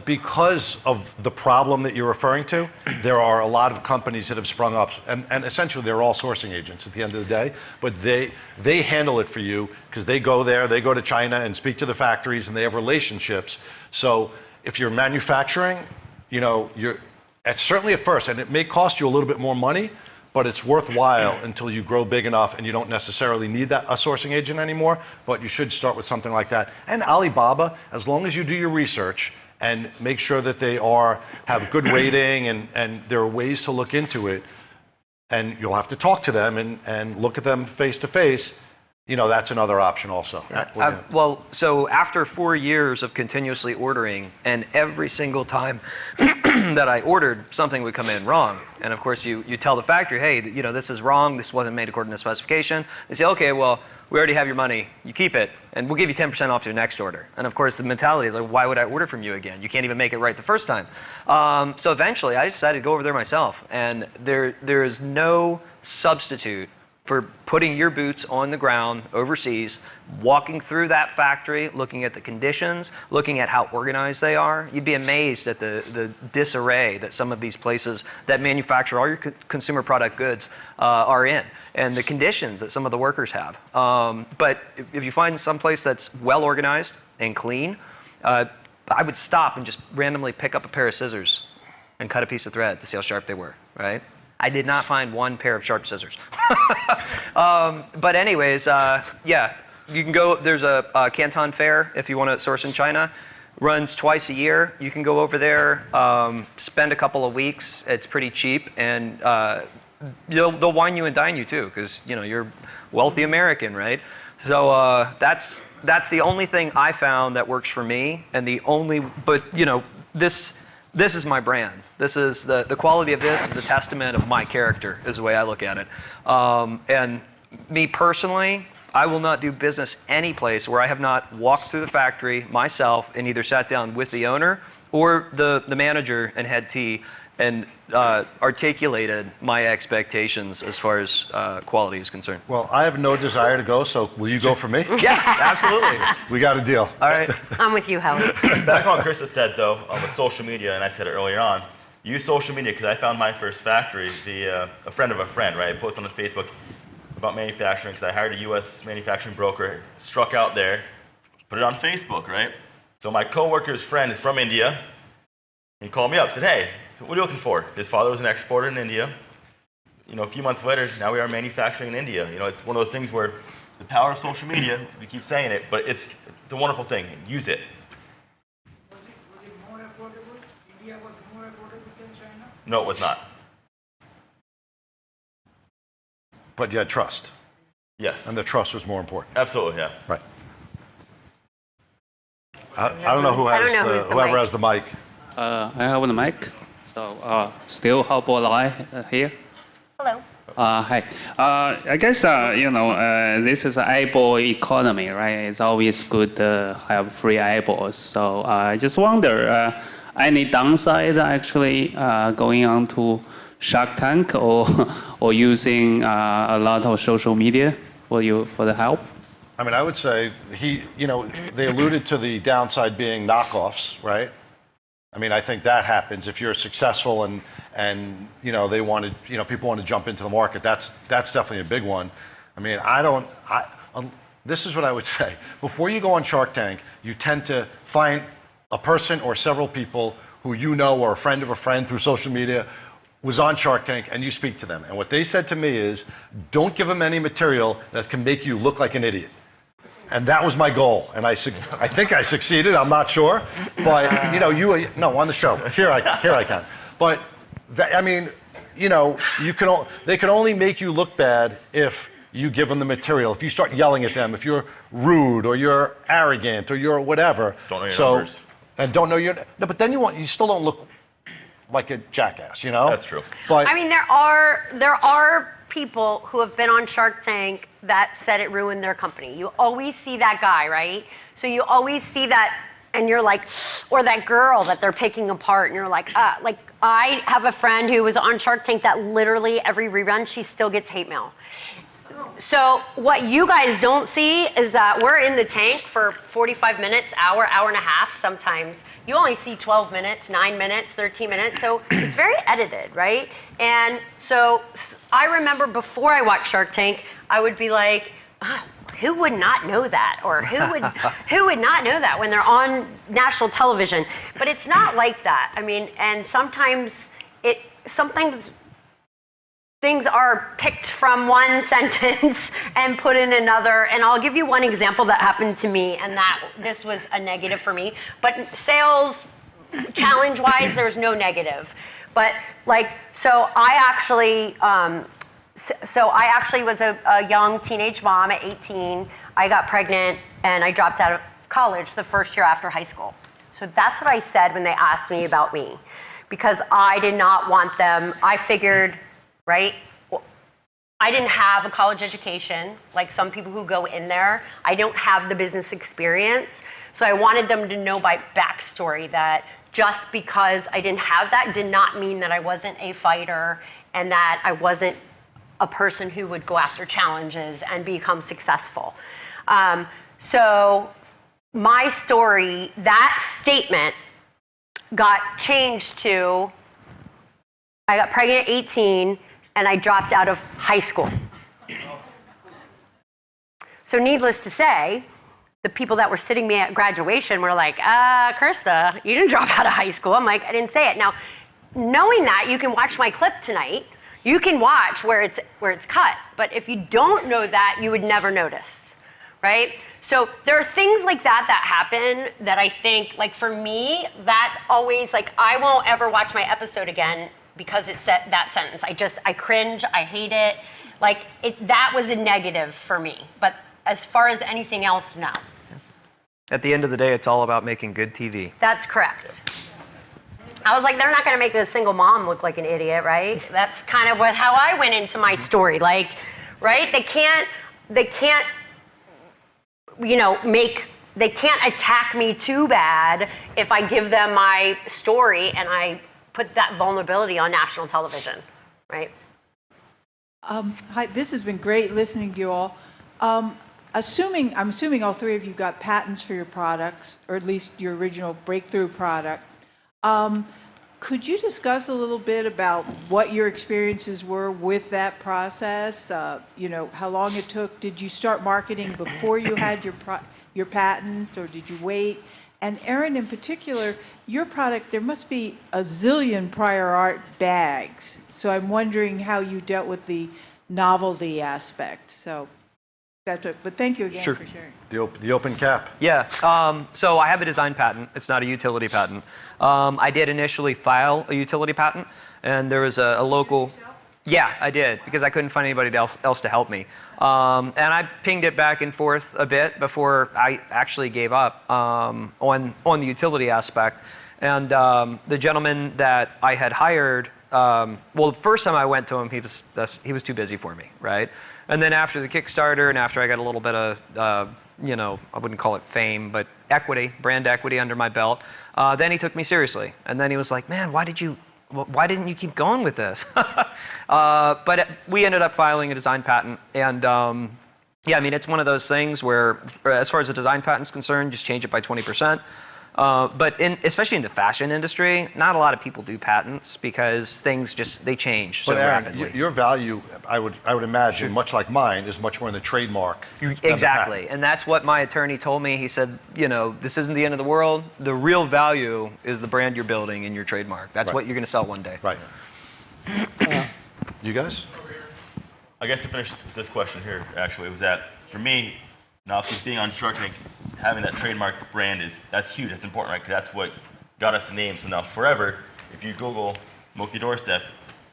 of the problem that you're referring to, there are a lot of companies that have sprung up, and essentially they're all sourcing agents at the end of the day, but they handle it for you because they go there, they go to China and speak to the factories, and they have relationships. So if you're manufacturing, it's certainly at first, and it may cost you a little bit more money, but it's worthwhile until you grow big enough and you don't necessarily need a sourcing agent anymore, but you should start with something like that. And Alibaba, as long as you do your research and make sure that they have good rating and there are ways to look into it, and you'll have to talk to them and look at them face to face, that's another option also. Well, so after 4 years of continuously ordering, and every single time that I ordered, something would come in wrong. And of course, you tell the factory, hey, this is wrong. This wasn't made according to specification. They say, okay, well, we already have your money. You keep it, and we'll give you 10% off your next order. And of course, the mentality is like, why would I order from you again? You can't even make it right the first time. So eventually, I decided to go over there myself. And there is no substitute for putting your boots on the ground overseas, walking through that factory, looking at the conditions, looking at how organized they are. You'd be amazed at the disarray that some of these places that manufacture all your consumer product goods are in, and the conditions that some of the workers have. But if you find some place that's well organized and clean, I would stop and just randomly pick up a pair of scissors and cut a piece of thread to see how sharp they were, right? I did not find one pair of sharp scissors. But anyways, yeah, you can go, there's a Canton Fair if you want to source in China. Runs twice a year. You can go over there, spend a couple of weeks. It's pretty cheap, and they'll wine you and dine you too, because you're wealthy American, right? So that's the only thing I found that works for me, and this is my brand. This is the quality of this is a testament of my character, is the way I look at it. And me personally, I will not do business any place where I have not walked through the factory myself and either sat down with the owner or the manager and head T and articulated my expectations as far as quality is concerned. Well, I have no desire to go, so will you go for me? Yeah, absolutely. We got a deal. All right. I'm with you, Howie. Back on what Krista said, though, with social media, and I said it earlier on, use social media, because I found my first factory via a friend of a friend, right? I posted on Facebook about manufacturing, because I hired a U.S. manufacturing broker, struck out there, put it on Facebook, right? So my coworker's friend is from India. He called me up, said, hey, so what are you looking for? His father was an exporter in India. A few months later, now we are manufacturing in India. It's one of those things where the power of social media, we keep saying it, but it's a wonderful thing. Use it. Was it more affordable? India was more affordable than China? No, it was not. But you had trust, Yes. and the trust was more important. Absolutely, yeah. Right. I don't know who I don't has know who's the whoever mic. has the mic. I have the mic. So still Hobo live here. Hello. Hi. I guess this is an eyeball economy, right? It's always good to have free eyeballs. So I just wonder, any downside actually going on to Shark Tank or using a lot of social media for the help? I mean, I would say they alluded to the downside being knockoffs, right? I mean, I think that happens if you're successful and they wanted, people want to jump into the market. That's definitely a big one. I mean, this is what I would say. Before you go on Shark Tank, you tend to find a person or several people who or a friend of a friend through social media was on Shark Tank, and you speak to them. And what they said to me is, don't give them any material that can make you look like an idiot. And that was my goal, and I think I succeeded. I'm not sure, but on the show here I can. But they can only make you look bad if you give them the material. If you start yelling at them, if you're rude or you're arrogant or you're whatever. Don't know your numbers. And don't know your no, but then you still don't look like a jackass, That's true. But I mean, there are people who have been on Shark Tank that said it ruined their company. You always see that guy, right? So you always see that, and you're like, or that girl that they're picking apart, and you're like I have a friend who was on Shark Tank that literally every rerun, she still gets hate mail. So what you guys don't see is that we're in the tank for 45 minutes, hour and a half sometimes. You only see 12 minutes, 9 minutes, 13 minutes, so it's very edited, right? And so I remember before I watched Shark Tank, I would be like, who would not know that? Or who would not know that when they're on national television? But it's not like that. I mean, and sometimes things are picked from one sentence and put in another. And I'll give you one example that happened to me, and this was a negative for me. But sales, challenge-wise, there's no negative. But so I actually So I actually was a young teenage mom at 18. I got pregnant and I dropped out of college the first year after high school. So that's what I said when they asked me about me, because I did not want them. I figured, right? I didn't have a college education like some people who go in there. I don't have the business experience. So I wanted them to know my backstory, that just because I didn't have that did not mean that I wasn't a fighter and that I wasn't a person who would go after challenges and become successful. So my story, that statement got changed to, I got pregnant at 18 and I dropped out of high school. So needless to say, the people that were sitting me at graduation were like, Krista, you didn't drop out of high school. I'm like, I didn't say it. Now, knowing that, you can watch my clip tonight. You can watch where it's cut. But if you don't know that, you would never notice, right? So there are things like that that happen that I think, like for me, that's always like, I won't ever watch my episode again because it said that sentence. I cringe, I hate it. Like, that was a negative for me. But as far as anything else, no. At the end of the day, it's all about making good TV. That's correct. I was like, they're not gonna make a single mom look like an idiot, right? That's kind of how I went into my story. Like, right? They can't, you know, they can't attack me too bad if I give them my story and I put that vulnerability on national television, right? Hi, this has been great listening to you all. I'm assuming all three of you got patents for your products, or at least your original breakthrough product. Could you discuss a little bit about what your experiences were with that process? You know, how long it took? Did you start marketing before you had your patent, or did you wait? And Erin, in particular, your product, there must be a zillion prior art bags. So I'm wondering how you dealt with the novelty aspect. So that's it. But thank you again for sharing. The open cap. Yeah, so I have a design patent. It's not a utility patent. I did initially file a utility patent, and there was a local... Yeah, I did, because I couldn't find anybody else to help me. And I pinged it back and forth a bit before I actually gave up on the utility aspect. And the gentleman that I had hired, well, the first time I went to him, he was too busy for me, right? And then after the Kickstarter, and after I got a little bit of, you know, I wouldn't call it fame, but equity, brand equity under my belt, then he took me seriously. And then he was like, man, why didn't you keep going with this? But we ended up filing a design patent. And yeah, I mean, it's one of those things where, as far as the design patent's concerned, just change it by 20%. But especially in the fashion industry, not a lot of people do patents because things they change so rapidly. Your value, I would imagine, much like mine, is much more in the trademark. Exactly, and that's what my attorney told me. He said, you know, this isn't the end of the world. The real value is the brand you're building in your trademark. That's what you're going to sell one day. Right. You guys? I guess to finish this question here, actually, was that for me, now since being on Shark Tank, having that trademark brand that's huge. That's important, right? Because that's what got us a name. So now forever, if you Google Moki Doorstep,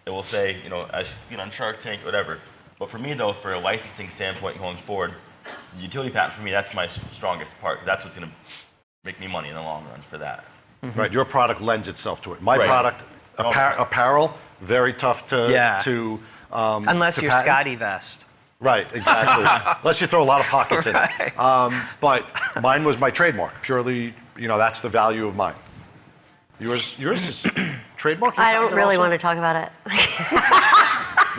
it will say, you know, as seen on Shark Tank, whatever. But for me though, for a licensing standpoint going forward, the utility patent for me, that's my strongest part. That's what's going to make me money in the long run for that. Mm-hmm. Right. Your product lends itself to it. My product, apparel, very tough to unless you're patent. Scotty Vest. Right, exactly. Unless you throw a lot of pockets in it. But mine was my trademark. Purely, you know, that's the value of mine. Yours is trademark? I don't really want to talk about it.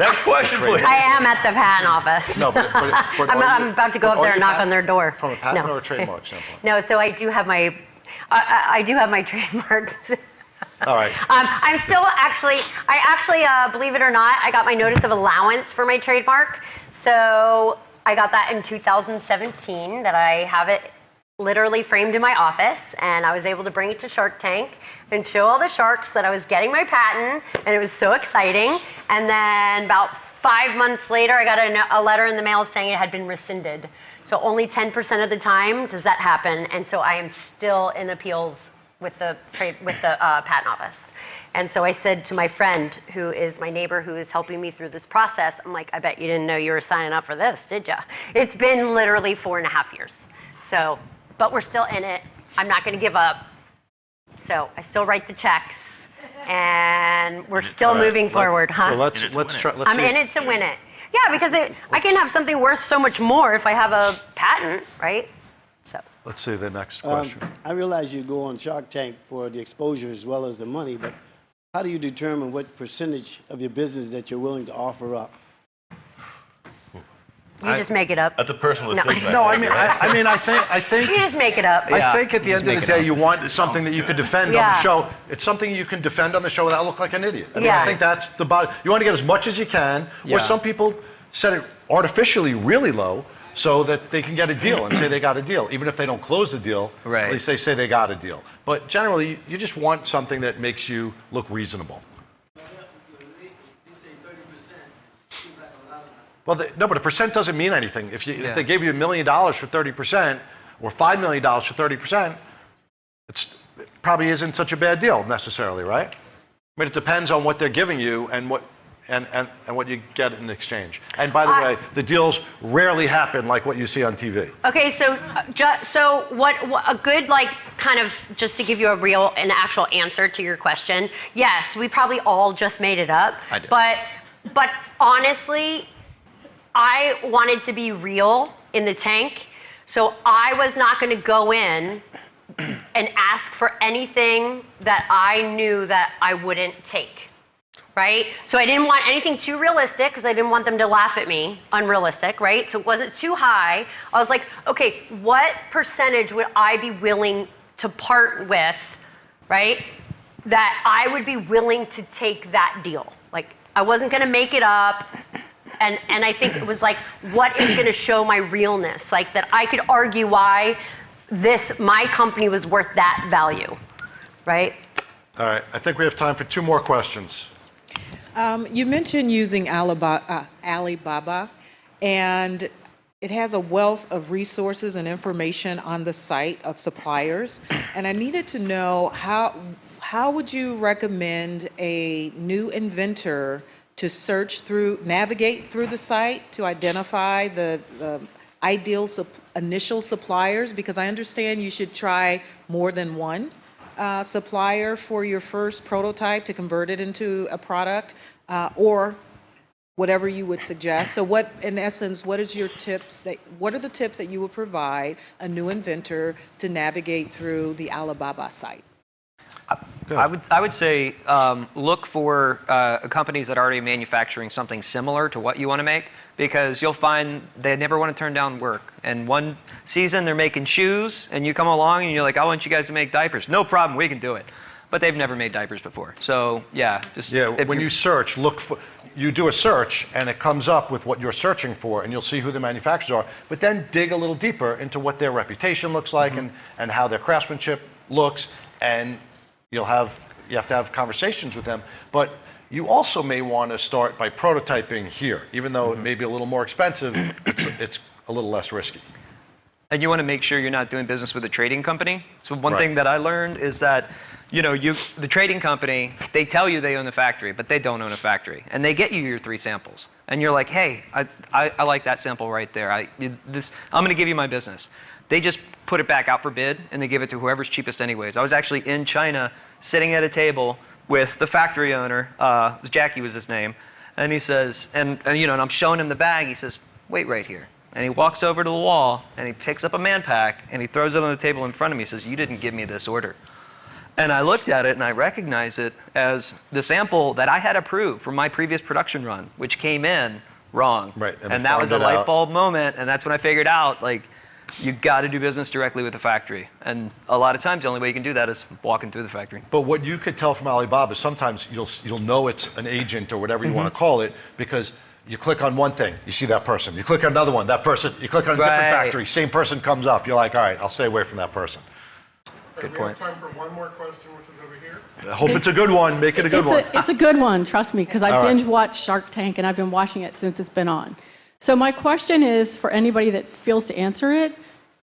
Next question, please. I am at the patent office. No, but I'm about to go up there and knock on their door. From a patent or a trademark standpoint? No, so I do have my, I do have my trademarks. All right. I'm still I believe it or not, I got my notice of allowance for my trademark. So I got that in 2017, that I have it literally framed in my office, and I was able to bring it to Shark Tank and show all the sharks that I was getting my patent, and it was so exciting. And then about 5 months later, I got a letter in the mail saying it had been rescinded. So only 10% of the time does that happen, and so I am still in appeals with the patent office. And so I said to my friend, who is my neighbor, who is helping me through this process, I'm like, I bet you didn't know you were signing up for this, did you? It's been literally 4.5 years. So, but we're still in it. I'm not going to give up. So I still write the checks, and we're still moving forward, huh? So let's try. I'm in it to win it. Yeah, because I can have something worth so much more if I have a patent, right? So. Let's see the next question. I realize you go on Shark Tank for the exposure as well as the money, but how do you determine what percentage of your business that you're willing to offer up? You just make it up. That's a personal decision. No, I think You just make it up. I think at the end of the day, you want something that you could defend on the show. It's something you can defend on the show without looking like an idiot. I mean, I think that's the bottom. You want to get as much as you can, or some people set it artificially really low so that they can get a deal and say they got a deal. Even if they don't close the deal, at least they say they got a deal. But generally, you just want something that makes you look reasonable. Well, no, but a percent doesn't mean anything. If they gave you $1 million for 30% or $5 million for 30%, it probably isn't such a bad deal necessarily, right? I mean, it depends on what they're giving you and what you get in exchange. And by the way, the deals rarely happen like what you see on TV. Okay, so what a good kind of just to give you an actual answer to your question. Yes, we probably all just made it up. I did. But honestly, I wanted to be real in the tank, so I was not going to go in and ask for anything that I knew that I wouldn't take, right? So I didn't want anything too realistic because I didn't want them to laugh at me, unrealistic, right? So it wasn't too high. I was like, okay, what percentage would I be willing to part with, right? That I would be willing to take that deal. Like, I wasn't going to make it up. And I think it was like, what is going to show my realness? Like that I could argue why my company was worth that value, right? All right, I think we have time for 2 more questions. You mentioned using Alibaba, and it has a wealth of resources and information on the site of suppliers. And I needed to know how would you recommend a new inventor to navigate through the site to identify the ideal initial suppliers? Because I understand you should try more than one supplier for your first prototype to convert it into a product, or whatever you would suggest. So in essence, what are the tips that you would provide a new inventor to navigate through the Alibaba site? I would say look for companies that are already manufacturing something similar to what you want to make, because you'll find they never want to turn down work. And one season they're making shoes, and you come along and you're like, I want you guys to make diapers. No problem, we can do it. But they've never made diapers before. So when you search, you do a search and it comes up with what you're searching for, and you'll see who the manufacturers are. But then dig a little deeper into what their reputation looks like and how their craftsmanship looks, and you have to have conversations with them. But you also may want to start by prototyping here, even though it may be a little more expensive. It's a little less risky. And you want to make sure you're not doing business with a trading company. So one thing that I learned is that, the trading company, they tell you they own the factory, but they don't own a factory. And they get you your 3 samples. And you're like, hey, I like that sample right there. I'm going to give you my business. They just put it back out for bid, and they give it to whoever's cheapest anyways. I was actually in China sitting at a table with the factory owner. Jackie was his name. And he says, and I'm showing him the bag. He says, wait right here. And he walks over to the wall, and he picks up a man pack, and he throws it on the table in front of me. He says, you didn't give me this order. And I looked at it, and I recognized it as the sample that I had approved from my previous production run, which came in wrong. Right. And that was a light bulb moment, and that's when I figured out, you got to do business directly with the factory. And a lot of times, the only way you can do that is walking through the factory. But what you could tell from Alibaba is sometimes you'll know it's an agent or whatever you want to call it, because you click on one thing, you see that person. You click on another one, that person. You click on a different factory, same person comes up. You're like, all right, I'll stay away from that person. Good point. We have time for one more question, which is over here. I hope it's a good one. Make it a good one. It's a good one, trust me, because I binge watched Shark Tank, and I've been watching it since it's been on. So my question is, for anybody that feels to answer it,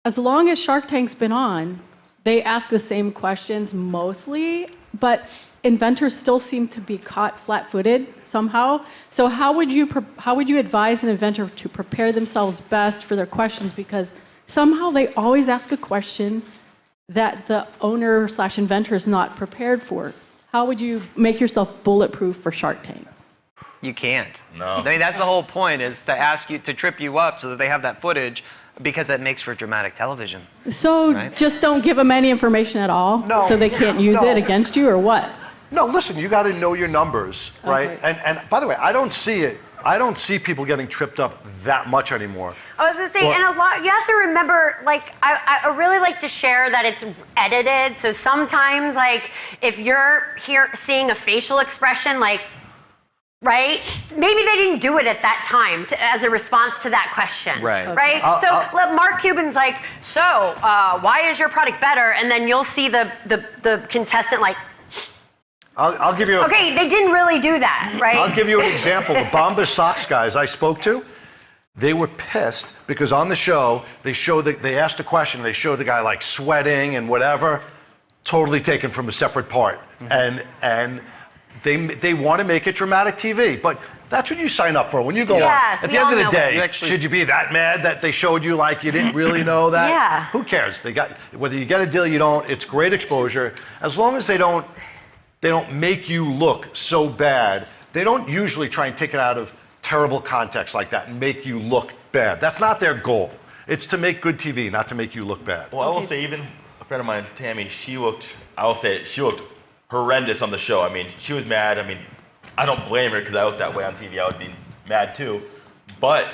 as long as Shark Tank's been on, they ask the same questions mostly, but inventors still seem to be caught flat-footed somehow. So how would you advise an inventor to prepare themselves best for their questions? Because somehow they always ask a question that the owner/inventor is not prepared for. How would you make yourself bulletproof for Shark Tank? You can't. No. I mean, that's the whole point, is to ask you to trip you up so that they have that footage, because it makes for dramatic television. So Right. just don't give them any information at all, No. so they can't use No. it against you, or what? No, listen, you got to know your numbers, right? Okay. And by the way, I don't see people getting tripped up that much anymore. I was gonna say, Well- and a lot, you have to remember, like, I really like to share that it's edited. So sometimes, like, if you're seeing a facial expression, like, right, maybe they didn't do it at that time as a response to that question. Right. Right? So Mark Cuban's like, so, why is your product better? And then you'll see the contestant like, I'll give you okay, they didn't really do that, right? I'll give you an example. The Bombas Socks guys I spoke to, they were pissed because on the show, they asked a question, they showed the guy like sweating and whatever, totally taken from a separate part. And they want to make it dramatic TV, but that's what you sign up for when you go Yes, on. At we the end all of the know day, it. should you be that mad that they showed you like you didn't really know that? Yeah. Who cares? Whether you get a deal, you don't, it's great exposure. As long as they don't make you look so bad. They don't usually try and take it out of terrible context like that and make you look bad. That's not their goal. It's to make good TV, not to make you look bad. Well, I will say, even a friend of mine, Tammy, she looked horrendous on the show. I mean, she was mad. I mean, I don't blame her because I look that way on TV. I would be mad too. But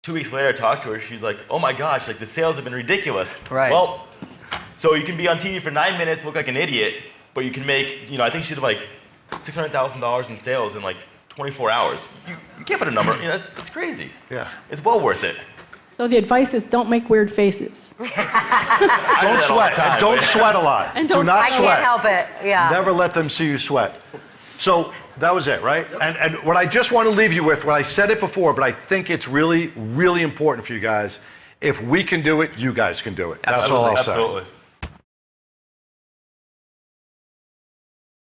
2 weeks later, I talked to her. She's like, oh my gosh, like the sales have been ridiculous. Right. Well, so you can be on TV for 9 minutes, look like an idiot, but you can make, I think she did like $600,000 in sales in like 24 hours. You can't put a number, that's crazy. Yeah. It's well worth it. So the advice is don't make weird faces. Don't sweat. And don't sweat a lot. And Do don't not I sweat. can't help it, yeah. Never let them see you sweat. So that was it, right? And what I just want to leave you with, I said it before, but I think it's really, really important for you guys. If we can do it, you guys can do it. That's all I'll say. Absolutely.